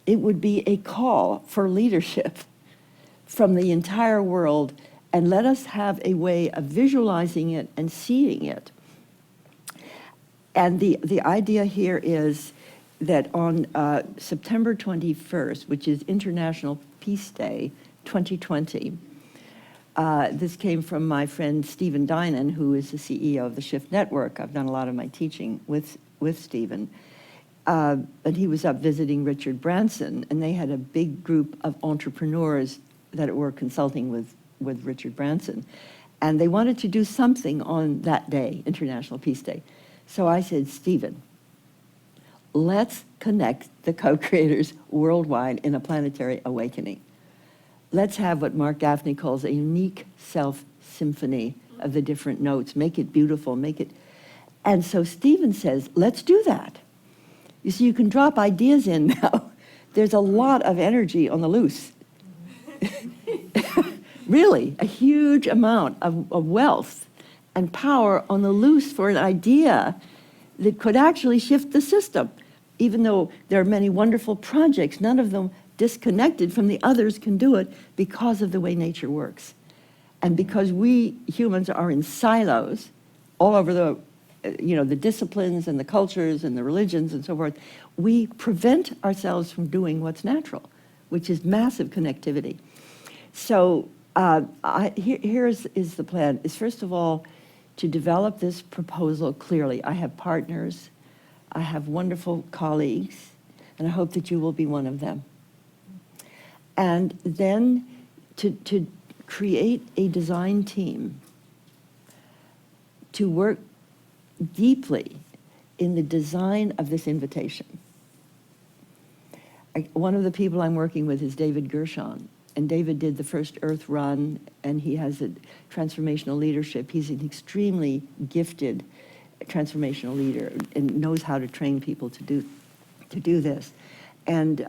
It would be a call for leadership from the entire world, and let us have a way of visualizing it and seeing it. And the idea here is that on September 21st, which is International Peace Day 2020, this came from my friend Stephen Dinan, who is the CEO of the Shift Network. I've done a lot of my teaching with Stephen. And he was up visiting Richard Branson, and they had a big group of entrepreneurs that were consulting with Richard Branson. And they wanted to do something on that day, International Peace Day. So I said, Stephen, let's connect the co-creators worldwide in a planetary awakening. Let's have what Mark Gaffney calls a unique self-symphony of the different notes. Make it beautiful, make it... And so Stephen says, let's do that. You see, you can drop ideas in now. There's a lot of energy on the loose. Really, a huge amount of wealth and power on the loose for an idea that could actually shift the system. Even though there are many wonderful projects, none of them disconnected from the others can do it because of the way nature works. And because we humans are in silos all over the the disciplines and the cultures and the religions and so forth, we prevent ourselves from doing what's natural, which is massive connectivity. So here is the plan, is first of all, to develop this proposal clearly. I have partners, I have wonderful colleagues, and I hope that you will be one of them. And then to create a design team to work deeply in the design of this invitation. One of the people I'm working with is David Gershon, and David did the first Earth run, and he has a transformational leadership. He's an extremely gifted transformational leader and knows how to train people to do this. And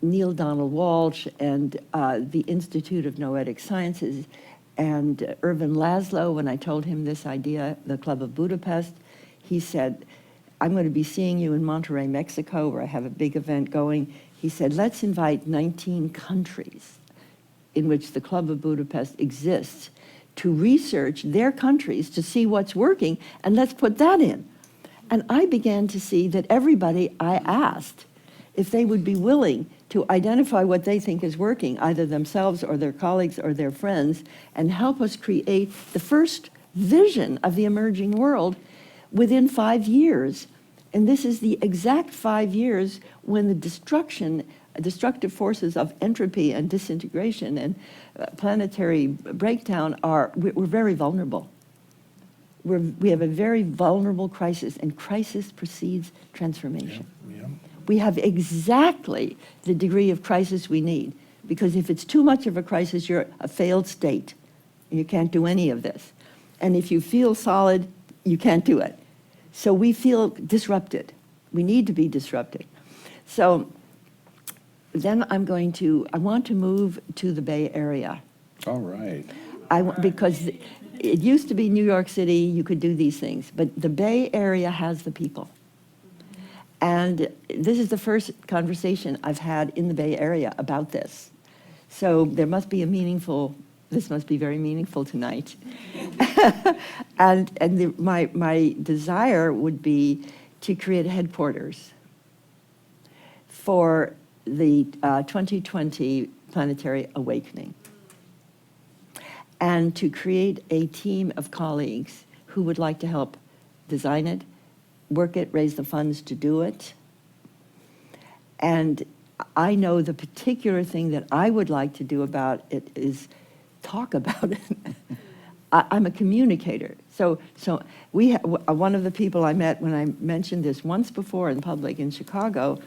Neil Donald Walsh and the Institute of Noetic Sciences, and Irvin Laszlo, when I told him this idea, the Club of Budapest, he said, I'm going to be seeing you in Monterrey, Mexico, where I have a big event going. He said, let's invite 19 countries in which the Club of Budapest exists to research their countries to see what's working, and let's put that in. And I began to see that everybody I asked if they would be willing to identify what they think is working, either themselves or their colleagues or their friends, and help us create the first vision of the emerging world within 5 years. And this is the exact 5 years when the destructive forces of entropy and disintegration and planetary breakdown we're very vulnerable. We have a very vulnerable crisis, and crisis precedes transformation. Yeah. We have exactly the degree of crisis we need, because if it's too much of a crisis, you're a failed state, and you can't do any of this. And if you feel solid, you can't do it. So we feel disrupted. We need to be disrupted. So then I want to move to the Bay Area. All right. Because it used to be New York City, you could do these things, but the Bay Area has the people. And this is the first conversation I've had in the Bay Area about this. So there must be this must be very meaningful tonight. and my desire would be to create headquarters for the 2020 Planetary Awakening, and to create a team of colleagues who would like to help design it, work it, raise the funds to do it. And I know the particular thing that I would like to do about it is talk about it. I'm a communicator. So one of the people I met when I mentioned this once before in public in Chicago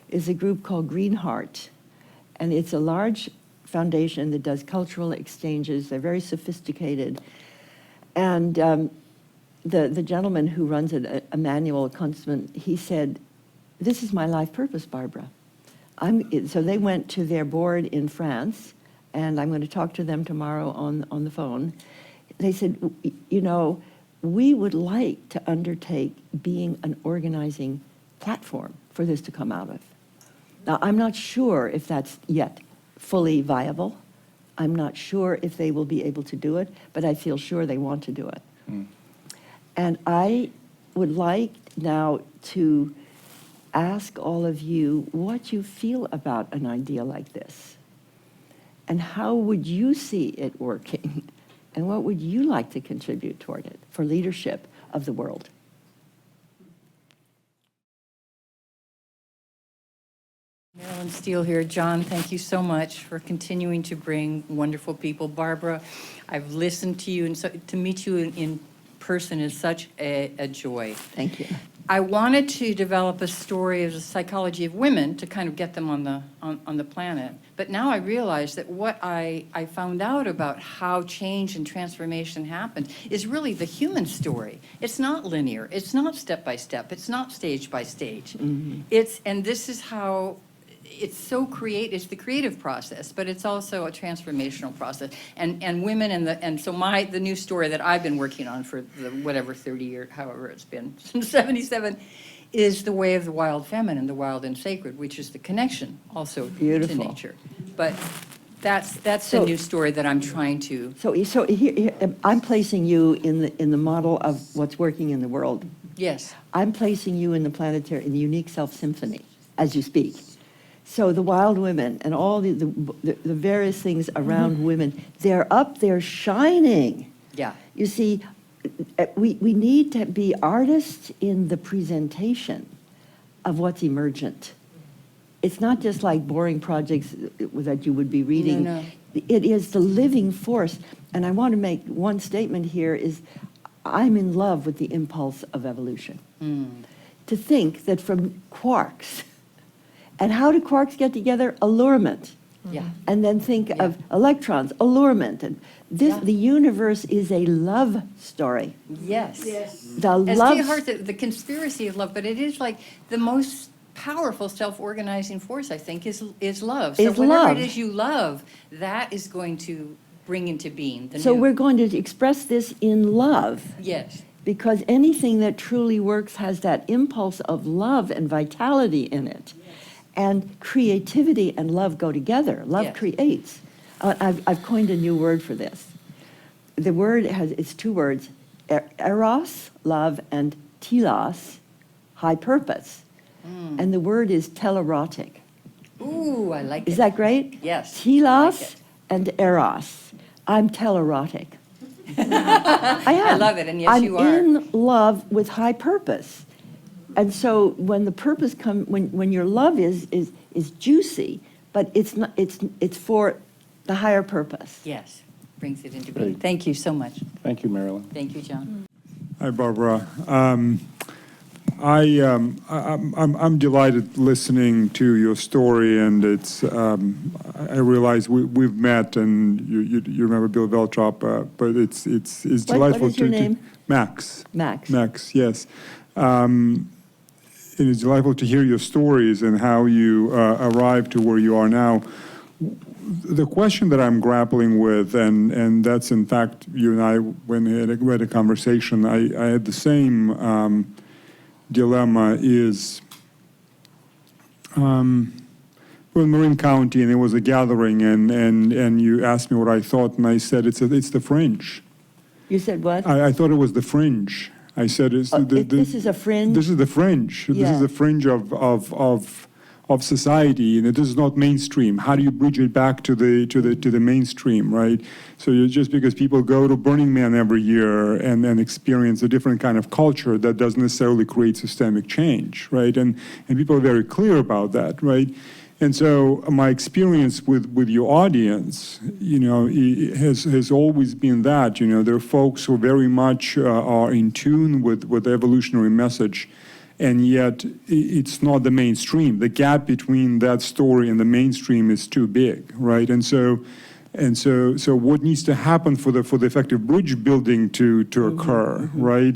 is a group called Greenheart. And it's a large foundation that does cultural exchanges. They're very sophisticated. And the gentleman who runs it, Emmanuel Kunstman, he said, this is my life purpose, Barbara. So they went to their board in France, and I'm going to talk to them tomorrow on the phone. They said, we would like to undertake being an organizing platform for this to come out of. Now, I'm not sure if that's yet fully viable. I'm not sure if they will be able to do it, but I feel sure they want to do it. And I would like now to ask all of you what you feel about an idea like this. And how would you see it working? And what would you like to contribute toward it for leadership of the world? Marilyn Steele here. John, thank you so much for continuing to bring wonderful people. Barbara, I've listened to you, and so to meet you in person is such a joy. Thank you. I wanted to develop a story of the psychology of women to kind of get them on the planet. But now I realize that what I found out about how change and transformation happens is really the human story. It's not linear. It's not step by step. It's not stage by stage. And this is how it's so it's the creative process, but it's also a transformational process. And women and so the new story that I've been working on for the whatever 30 years, however it's been, since 77, is the way of the wild feminine, the wild and sacred, which is the connection also Beautiful. to nature. But that's So- the new story that I'm trying to. So here, I'm placing you in the model of what's working in the world. Yes. I'm placing you in the planetary, in the unique self-symphony, as you speak. So the wild women and all the various things around women, they're up, they're shining. Yeah. You see, we need to be artists in the presentation of what's emergent. It's not just like boring projects that you would be reading. No. It is the living force. And I want to make one statement here is I'm in love with the impulse of evolution. To think that from quarks, and how do quarks get together? Allurement. Yeah. And then think of electrons, allurement. And Yeah. the universe is a love story. Yes. The As love. Tia Hart, the conspiracy of love, but it is like the most powerful self-organizing force, I think, is love. So Is whatever love. it is you love, that is going to bring into being the So new. we're going to express this in love, Yes. because anything that truly works has that impulse of love and vitality in it. And creativity and love go together. Love Yes. creates. I've coined a new word for this. The word it's two words, eros, love, and telos, high purpose. And the word is telerotic. Ooh, I like it. Is that great? Yes, I Telos like it. and eros. I'm telerotic. I am. I love it, and yes, you are. I'm in love with high purpose. And so when the purpose when your love is juicy, but it's not, it's for the higher purpose. Yes, brings it into being. Great. Thank you so much. Thank you, Marilyn. Thank you, John. Hi, Barbara. I'm delighted listening to your story, and it's. I realize we've met, and you remember Bill Veltrop, but it's delightful what is your name? Max. Max. Max, yes. It is delightful to hear your stories and how you arrived to where you are now. The question that I'm grappling with, and that's in fact, you and I, when we had a conversation, I had the same dilemma is, we're in Marin County and there was a gathering and you asked me what I thought and I said, it's the fringe. You said what? I thought it was the fringe. I said, This is a fringe? This is the fringe. This Yeah. is the fringe of society, and this is not mainstream. How do you bridge it back to the mainstream, right? So just because people go to Burning Man every year and experience a different kind of culture, that doesn't necessarily create systemic change, right? And people are very clear about that, right? And so my experience with your audience, has always been that, there are folks who very much are in tune with the evolutionary message, and yet it's not the mainstream. The gap between that story and the mainstream is too big, right? And so what needs to happen for the effective bridge building to occur, right?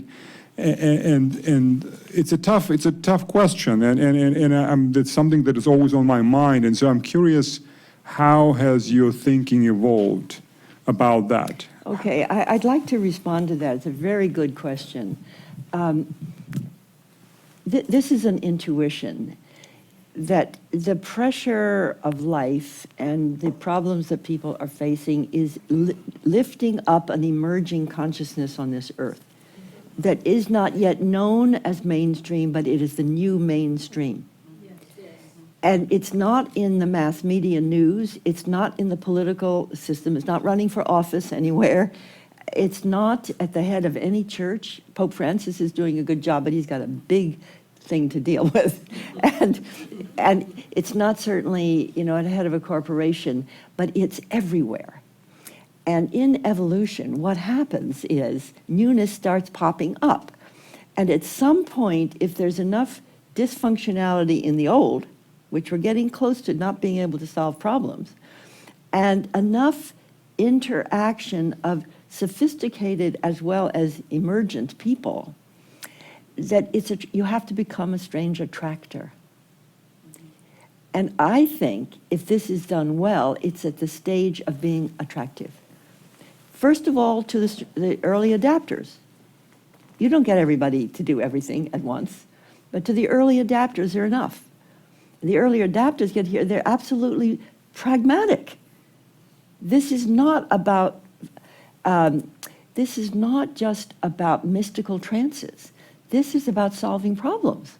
And it's a tough question, and it's something that is always on my mind. And so I'm curious, how has your thinking evolved about that? Okay, I'd like to respond to that. It's a very good question. This is an intuition that the pressure of life and the problems that people are facing is lifting up an emerging consciousness on this earth that is not yet known as mainstream, but it is the new mainstream. And it's not in the mass media news, it's not in the political system, it's not running for office anywhere, it's not at the head of any church. Pope Francis is doing a good job, but he's got a big thing to deal with. And it's not certainly, at the head of a corporation, but it's everywhere. And in evolution, what happens is newness starts popping up. And at some point, if there's enough dysfunctionality in the old, which we're getting close to not being able to solve problems, and enough interaction of sophisticated as well as emergent people, that you have to become a strange attractor. And I think if this is done well, it's at the stage of being attractive. First of all, to the early adapters. You don't get everybody to do everything at once, but to the early adapters, they're enough. The early adapters get here, they're absolutely pragmatic. This is not about, this is not just about mystical trances. This is about solving problems.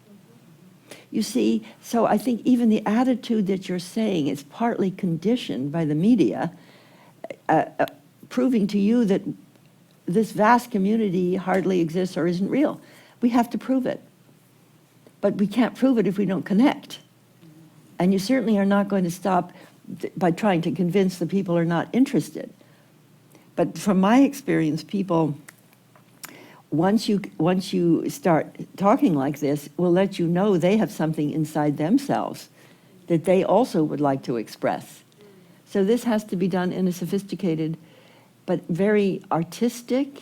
You see, so I think even the attitude that you're saying is partly conditioned by the media, proving to you that this vast community hardly exists or isn't real. We have to prove it. But we can't prove it if we don't connect. And you certainly are not going to stop by trying to convince the people are not interested. But from my experience, people, once you start talking like this, will let you know they have something inside themselves that they also would like to express. So this has to be done in a sophisticated but very artistic,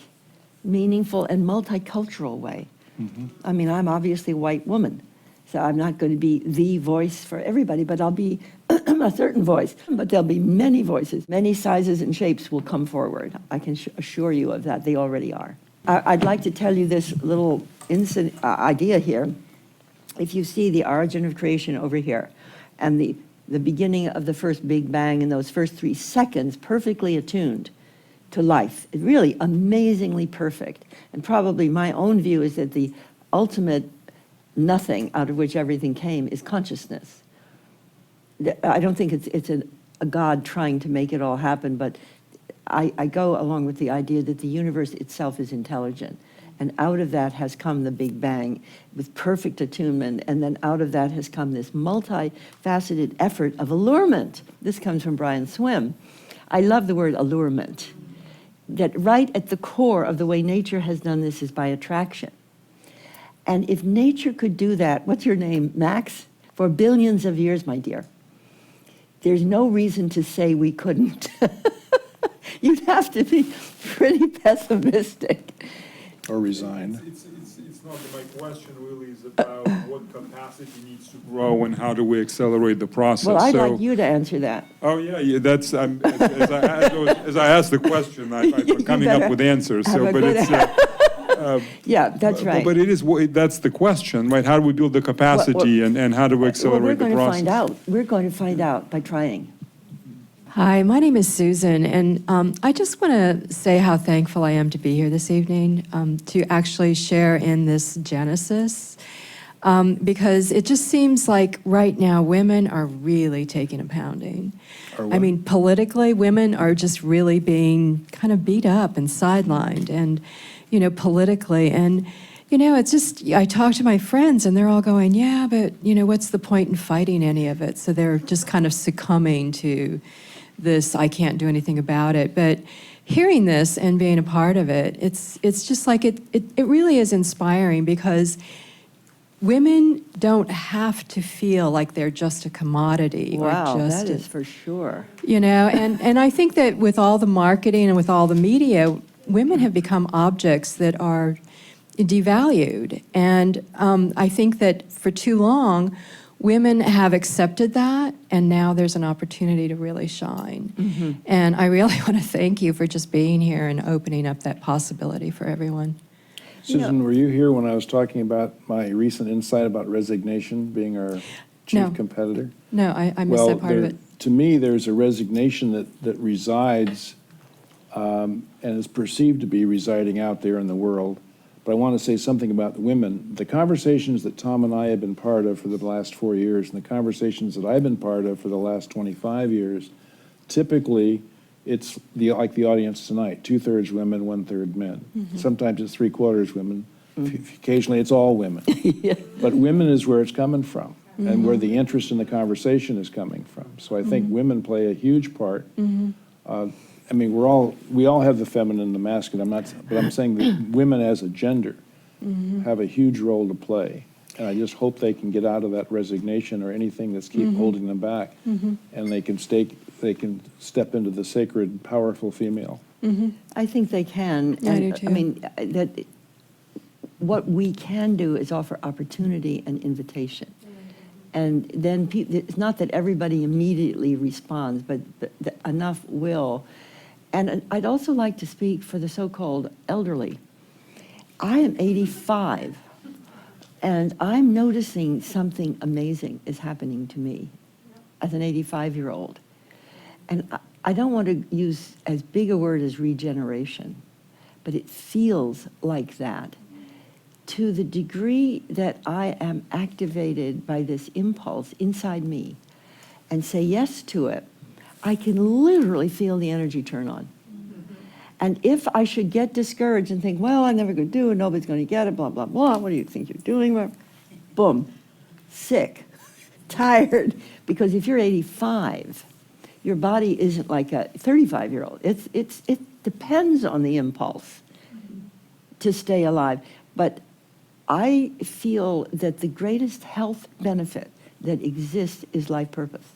meaningful, and multicultural way. Mm-hmm. I mean, I'm obviously a white woman, so I'm not going to be the voice for everybody, but I'll be a certain voice. But there'll be many voices, many sizes and shapes will come forward. I can assure you of that. They already are. I'd like to tell you this little idea here. If you see the origin of creation over here, and the beginning of the first Big Bang in those first 3 seconds, perfectly attuned to life, really amazingly perfect. And probably my own view is that the ultimate nothing out of which everything came is consciousness. I don't think it's a God trying to make it all happen, but I go along with the idea that the universe itself is intelligent. And out of that has come the Big Bang with perfect attunement. And then out of that has come this multifaceted effort of allurement. This comes from Brian Swim. I love the word allurement. That right at the core of the way nature has done this is by attraction. And if nature could do that, what's your name, Max? For billions of years, my dear. There's no reason to say we couldn't. You'd have to be pretty pessimistic. Or resigned. It's not my question really is about what capacity needs to grow and how do we accelerate the process. Well, I'd like you to answer that. Oh, yeah, that's, as I ask the question, I'm coming up with answers, so, but it's... Yeah, that's right. But it is, that's the question, right? How do we build the capacity and how do we accelerate the process? We're going to find out. We're going to find out by trying. Hi, my name is Susan, and I just want to say how thankful I am to be here this evening, to actually share in this genesis, because it just seems like right now women are really taking a pounding. I mean, politically, women are just really being kind of beat up and sidelined, and, politically, and, it's just, I talk to my friends, and they're all going, yeah, but, what's the point in fighting any of it? So they're just kind of succumbing to this, I can't do anything about it. But hearing this and being a part of it, it's just like it really is inspiring, because women don't have to feel like they're just a commodity. Wow, or just that is for sure. And I think that with all the marketing and with all the media, women have become objects that are devalued. And I think that for too long, women have accepted that, and now there's an opportunity to really shine. And I really want to thank you for just being here and opening up that possibility for everyone. Susan, were you here when I was talking about my recent insight about resignation being our chief No. competitor? No, I missed that part of it. To me, there's a resignation that resides and is perceived to be residing out there in the world. But I want to say something about the women. The conversations that Tom and I have been part of for the last 4 years, and the conversations that I've been part of for the last 25 years, typically it's like the audience tonight, 2/3 women, 1/3 men. Sometimes it's 3/4 women. Occasionally it's all women. But women is where it's coming from, and where the interest in the conversation is coming from. So I think women play a huge part. I mean, we all have the feminine and the masculine. But I'm saying that women as a gender have a huge role to play. And I just hope they can get out of that resignation or anything that's keep holding them back, and they can step into the sacred, powerful female. I think they can. I do And, too. I mean, that what we can do is offer opportunity and invitation. And then it's not that everybody immediately responds, but enough will. And I'd also like to speak for the so-called elderly. I am 85, and I'm noticing something amazing is happening to me as an 85-year-old. And I don't want to use as big a word as regeneration, but it feels like that. To the degree that I am activated by this impulse inside me and say yes to it, I can literally feel the energy turn on. And if I should get discouraged and think, well, I'm never going to do it, nobody's going to get it, blah, blah, blah, what do you think you're doing? Boom, sick, tired. Because if you're 85, your body isn't like a 35-year-old. It depends on the impulse to stay alive. But I feel that the greatest health benefit that exists is life purpose.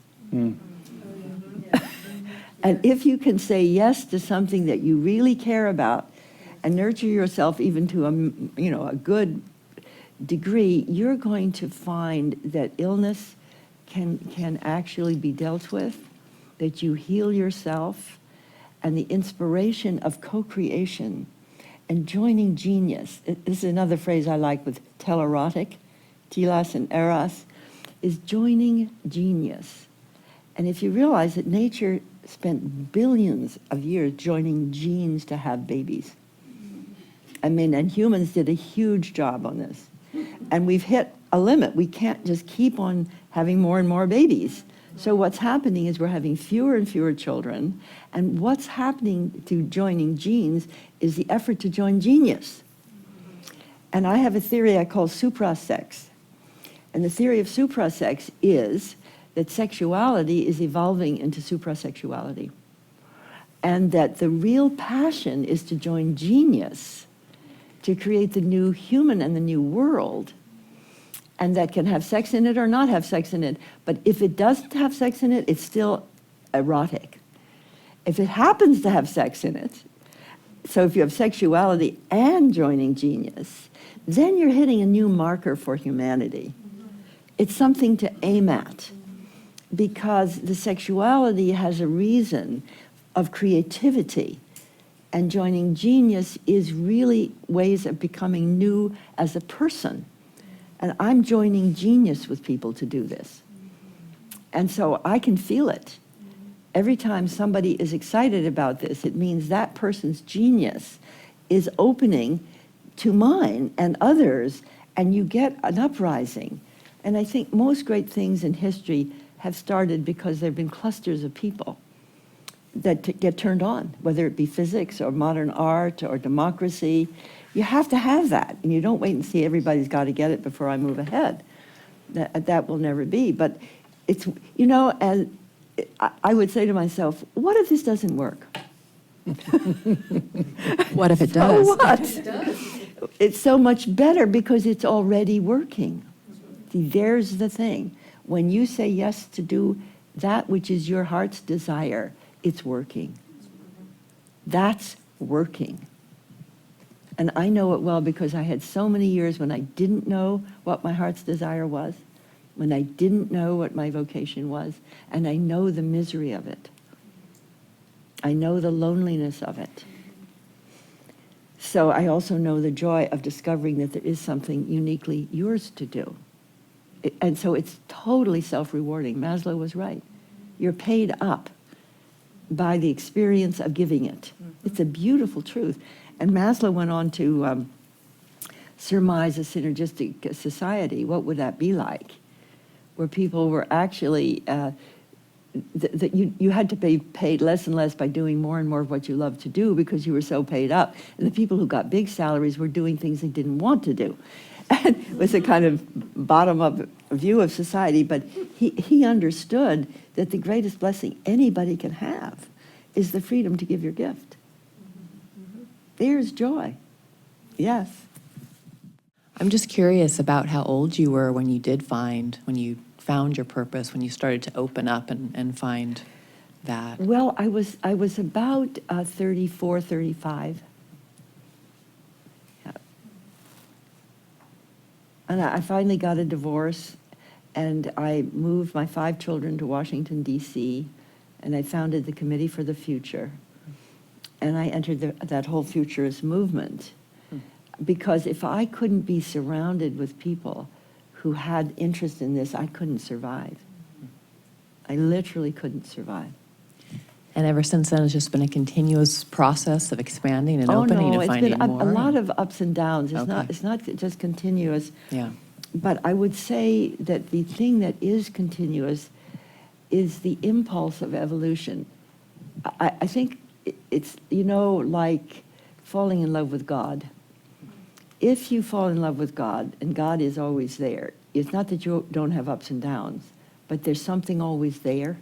And if you can say yes to something that you really care about and nurture yourself even to a good degree, you're going to find that illness can actually be dealt with, that you heal yourself, and the inspiration of co-creation and joining genius. This is another phrase I like with telerotic, telos and eros, is joining genius. And if you realize that nature spent billions of years joining genes to have babies. I mean, and humans did a huge job on this. And we've hit a limit. We can't just keep on having more and more babies. So what's happening is we're having fewer and fewer children, and what's happening to joining genes is the effort to join genius. And I have a theory I call suprasex. And the theory of suprasex is that sexuality is evolving into suprasexuality. And that the real passion is to join genius to create the new human and the new world. And that can have sex in it or not have sex in it. But if it doesn't have sex in it, it's still erotic. If it happens to have sex in it, so if you have sexuality and joining genius, then you're hitting a new marker for humanity. It's something to aim at, because the sexuality has a reason of creativity, and joining genius is really ways of becoming new as a person. And I'm joining genius with people to do this. And so I can feel it. Every time somebody is excited about this, it means that person's genius is opening to mine and others, and you get an uprising. And I think most great things in history have started because there have been clusters of people that get turned on, whether it be physics or modern art or democracy. You have to have that, and you don't wait and see everybody's got to get it before I move ahead. That will never be. But it's, and I would say to myself, what if this doesn't work? What if it does? So what? It's so much better because it's already working. See, there's the thing. When you say yes to do that which is your heart's desire, it's working. That's working. And I know it well because I had so many years when I didn't know what my heart's desire was. when I didn't know what my vocation was, and I know the misery of it. I know the loneliness of it. So I also know the joy of discovering that there is something uniquely yours to do. And so it's totally self-rewarding. Maslow was right. You're paid up by the experience of giving it. It's a beautiful truth. And Maslow went on to surmise a synergistic society. What would that be like? Where people were actually, that you had to be paid less and less by doing more and more of what you loved to do because you were so paid up. And the people who got big salaries were doing things they didn't want to do. And it was a kind of bottom-up view of society, but he understood that the greatest blessing anybody can have is the freedom to give your gift. There's joy. Yes. I'm just curious about how old you were when you found your purpose, when you started to open up and find that. Well, I was about 34, 35. Yeah. And I finally got a divorce, and I moved my 5 children to Washington, D.C., and I founded the Committee for the Future. And I entered that whole futurist movement. Because if I couldn't be surrounded with people who had interest in this, I couldn't survive. I literally couldn't survive. And ever since then, it's just been a continuous process of expanding and opening and finding it's been more. a lot of ups and downs. Okay. It's not just continuous. Yeah. But I would say that the thing that is continuous is the impulse of evolution. I think it's, like falling in love with God. If you fall in love with God, and God is always there, it's not that you don't have ups and downs, but there's something always there.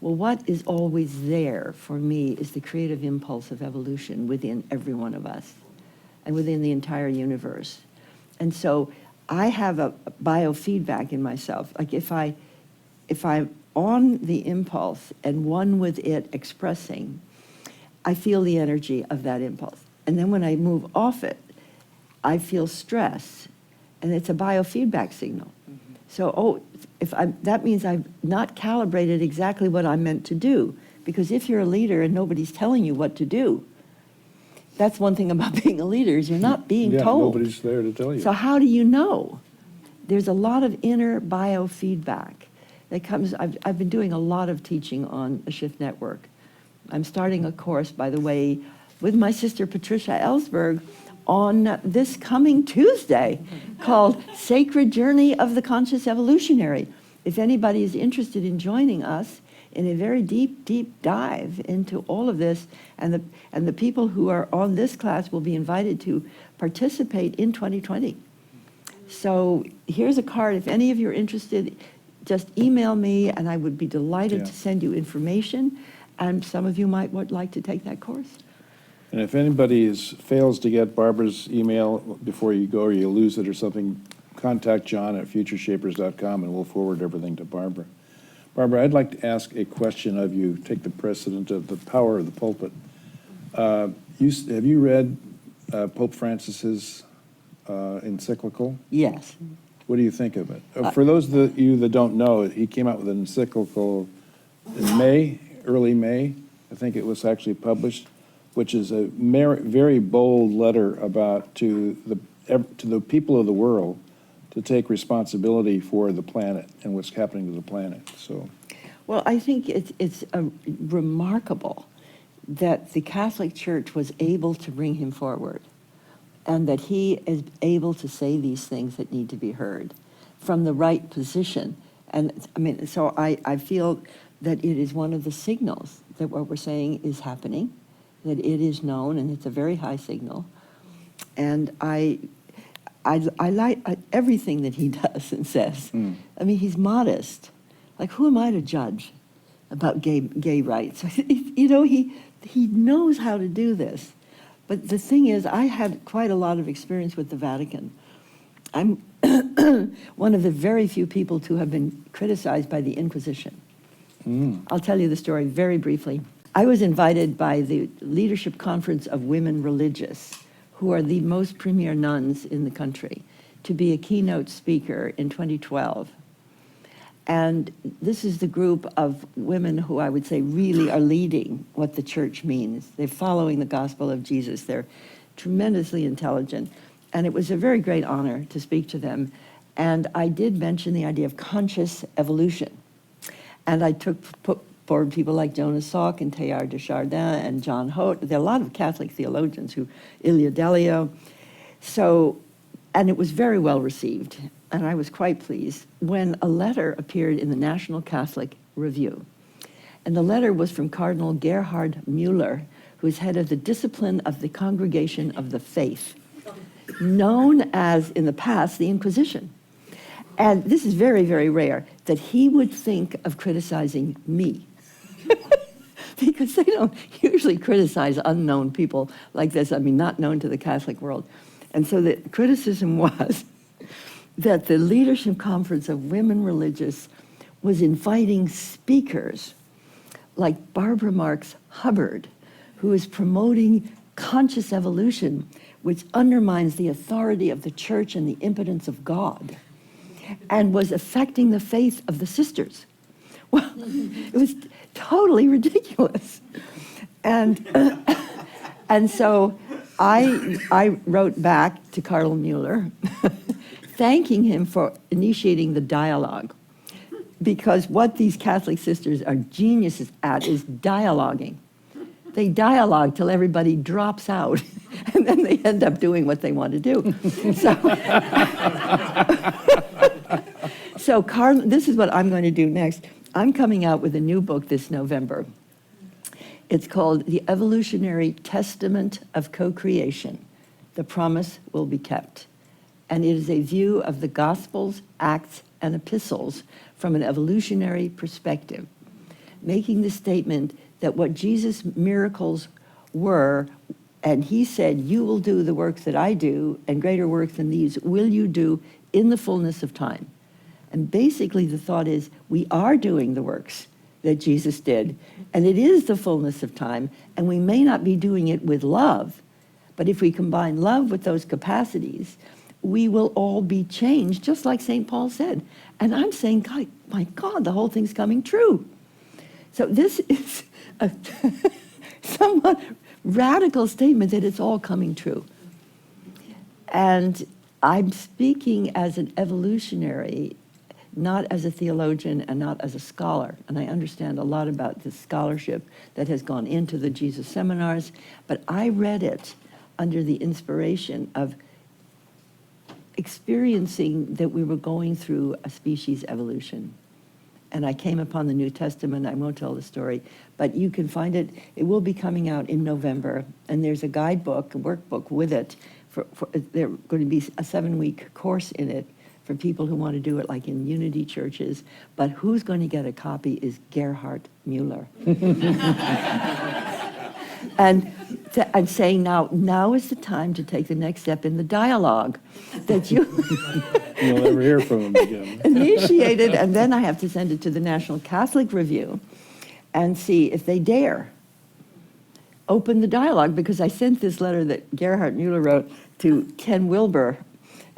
Well, what is always there for me is the creative impulse of evolution within every one of us and within the entire universe. And so I have a biofeedback in myself. Like if I'm on the impulse and one with it expressing, I feel the energy of that impulse. And then when I move off it, I feel stress, and it's a biofeedback signal. So, that means I've not calibrated exactly what I'm meant to do, because if you're a leader and nobody's telling you what to do, that's one thing about being a leader, is you're not being told. Nobody's there to tell you. So how do you know? There's a lot of inner biofeedback that comes. I've been doing a lot of teaching on the Shift Network. I'm starting a course, by the way, with my sister Patricia Ellsberg on this coming Tuesday called Sacred Journey of the Conscious Evolutionary. If anybody is interested in joining us in a very deep, deep dive into all of this, and the people who are on this class will be invited to participate in 2020. So here's a card. If any of you are interested, just email me, and I would be delighted to send you information. And some of you might like to take that course. And if anybody fails to get Barbara's email before you go, or you lose it or something, contact John at FutureShapers.com, and we'll forward everything to Barbara. Barbara, I'd like to ask a question of you. Take the precedent of the power of the pulpit. Have you read Pope Francis's encyclical? Yes. What do you think of it? For those of you that don't know, he came out with an encyclical in May, early May. I think it was actually published, which is a very bold letter to the people of the world to take responsibility for the planet and what's happening to the planet. So, well, I think it's remarkable that the Catholic Church was able to bring him forward, and that he is able to say these things that need to be heard from the right position. And I mean, so I feel that it is one of the signals that what we're saying is happening, that it is known, and it's a very high signal. And I like everything that he does and says. I mean, he's modest. Like, who am I to judge about gay rights? He knows how to do this. But the thing is, I had quite a lot of experience with the Vatican. I'm one of the very few people to have been criticized by the Inquisition. I'll tell you the story very briefly. I was invited by the Leadership Conference of Women Religious, who are the most premier nuns in the country, to be a keynote speaker in 2012 And this is the group of women who I would say really are leading what the church means. They're following the gospel of Jesus. They're tremendously intelligent. And it was a very great honor to speak to them. And I did mention the idea of conscious evolution. And I put forward people like Jonas Salk and Teilhard de Chardin and John Holt. There are a lot of Catholic theologians who, Ilia Delio. So, and it was very well received. And I was quite pleased when a letter appeared in the National Catholic Review. And the letter was from Cardinal Gerhard Müller, who is head of the discipline of the Congregation of the Faith, known as, in the past, the Inquisition. And this is very, very rare, that he would think of criticizing me. Because they don't usually criticize unknown people like this, I mean, not known to the Catholic world. And so the criticism was that the Leadership Conference of Women Religious was inviting speakers like Barbara Marx Hubbard, who is promoting conscious evolution, which undermines the authority of the church and the impotence of God, and was affecting the faith of the sisters. Well, it was totally ridiculous. And, and so I wrote back to Cardinal Müller, thanking him for initiating the dialogue, because what these Catholic sisters are geniuses at is dialoguing. They dialogue till everybody drops out, and then they end up doing what they want to do. So this is what I'm going to do next. I'm coming out with a new book this November. It's called The Evolutionary Testament of Co-Creation. The Promise Will Be Kept. And it is a view of the Gospels, Acts, and Epistles from an evolutionary perspective, making the statement that what Jesus' miracles were, and he said, you will do the works that I do, and greater works than these will you do in the fullness of time. And basically the thought is, we are doing the works that Jesus did, and it is the fullness of time, and we may not be doing it with love, but if we combine love with those capacities, we will all be changed, just like St. Paul said. And I'm saying, God, my God, the whole thing's coming true. So this is a somewhat radical statement that it's all coming true. And I'm speaking as an evolutionary, not as a theologian and not as a scholar. And I understand a lot about the scholarship that has gone into the Jesus seminars, but I read it under the inspiration of experiencing that we were going through a species evolution. And I came upon the New Testament. I won't tell the story, but you can find it. It will be coming out in November, and there's a guidebook, a workbook with it. There's going to be a 7-week course in it for people who want to do it like in Unity churches. But who's going to get a copy is Gerhard Müller. And I'm saying now is the time to take the next step in the dialogue that you You'll never hear from him again. initiated, and then I have to send it to the National Catholic Review and see if they dare open the dialogue, because I sent this letter that Gerhard Müller wrote to Ken Wilber,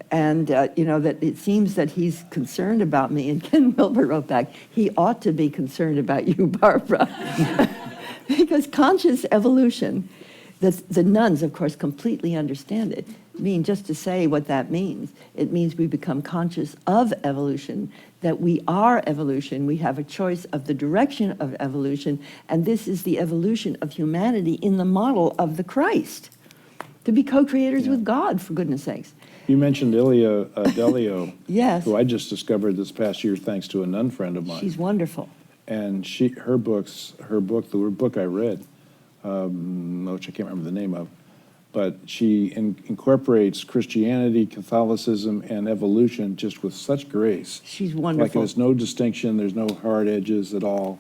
and that it seems that he's concerned about me, and Ken Wilber wrote back, he ought to be concerned about you, Barbara. Because conscious evolution, the nuns, of course, completely understand it. I mean, just to say what that means, it means we become conscious of evolution, that we are evolution. We have a choice of the direction of evolution, and this is the evolution of humanity in the model of the Christ, to be co-creators with God, for goodness sakes. You mentioned Ilia Delio, Yes. who I just discovered this past year thanks to a nun friend of mine. She's wonderful. And her book, the book I read, which I can't remember the name of, but she incorporates Christianity, Catholicism, and evolution just with such grace. She's Like wonderful. there's no distinction, there's no hard edges at all.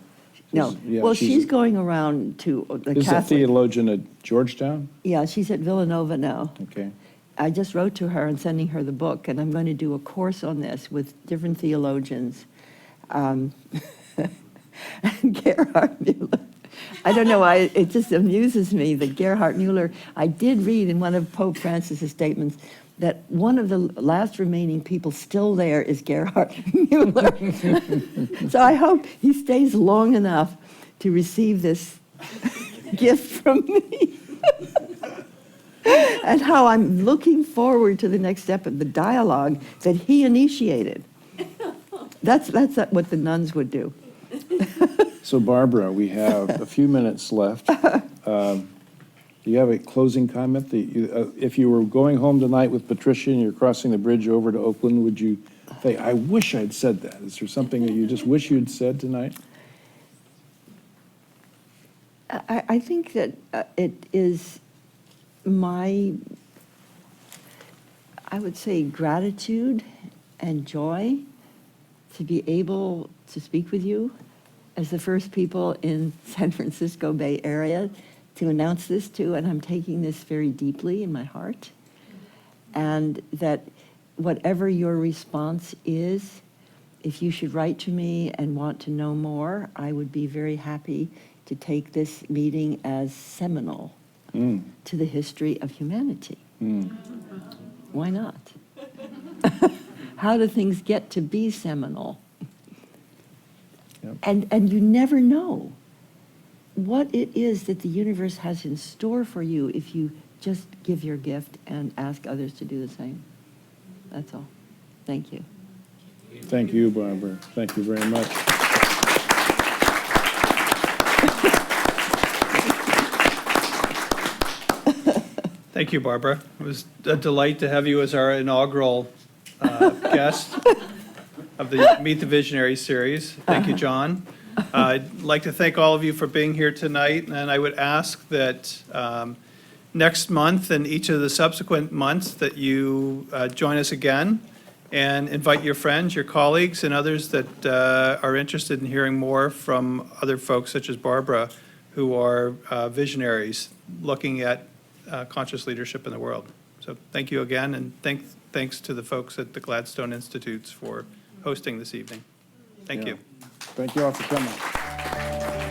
No. Yeah, Well, she's going around to the Is a Catholic. theologian at Georgetown? Yeah, she's at Villanova now. Okay. I just wrote to her and sending her the book, and I'm going to do a course on this with different theologians. And Gerhard Müller, I don't know why, it just amuses me that Gerhard Mueller, I did read in one of Pope Francis's statements that one of the last remaining people still there is Gerhard Mueller. So I hope he stays long enough to receive this gift from me. And how I'm looking forward to the next step of the dialogue that he initiated. That's what the nuns would do. So Barbara, we have a few minutes left. Do you have a closing comment? If you were going home tonight with Patricia and you're crossing the bridge over to Oakland, would you say, I wish I'd said that? Is there something that you just wish you'd said tonight? I think that it is my, I would say, gratitude and joy to be able to speak with you as the first people in San Francisco Bay Area to announce this to, and I'm taking this very deeply in my heart. And that whatever your response is, if you should write to me and want to know more, I would be very happy to take this meeting as seminal to the history of humanity. Why not? How do things get to be seminal? Yep. And you never know what it is that the universe has in store for you if you just give your gift and ask others to do the same. That's all. Thank you. Thank you, Barbara. Thank you very much. Thank you, Barbara. It was a delight to have you as our inaugural guest of the Meet the Visionaries series. Thank you, John. I'd like to thank all of you for being here tonight, and I would ask that next month and each of the subsequent months that you join us again and invite your friends, your colleagues, and others that are interested in hearing more from other folks such as Barbara, who are visionaries looking at conscious leadership in the world. So thank you again, and thanks to the folks at the Gladstone Institutes for hosting this evening. Thank Yeah. you. Thank you all for coming.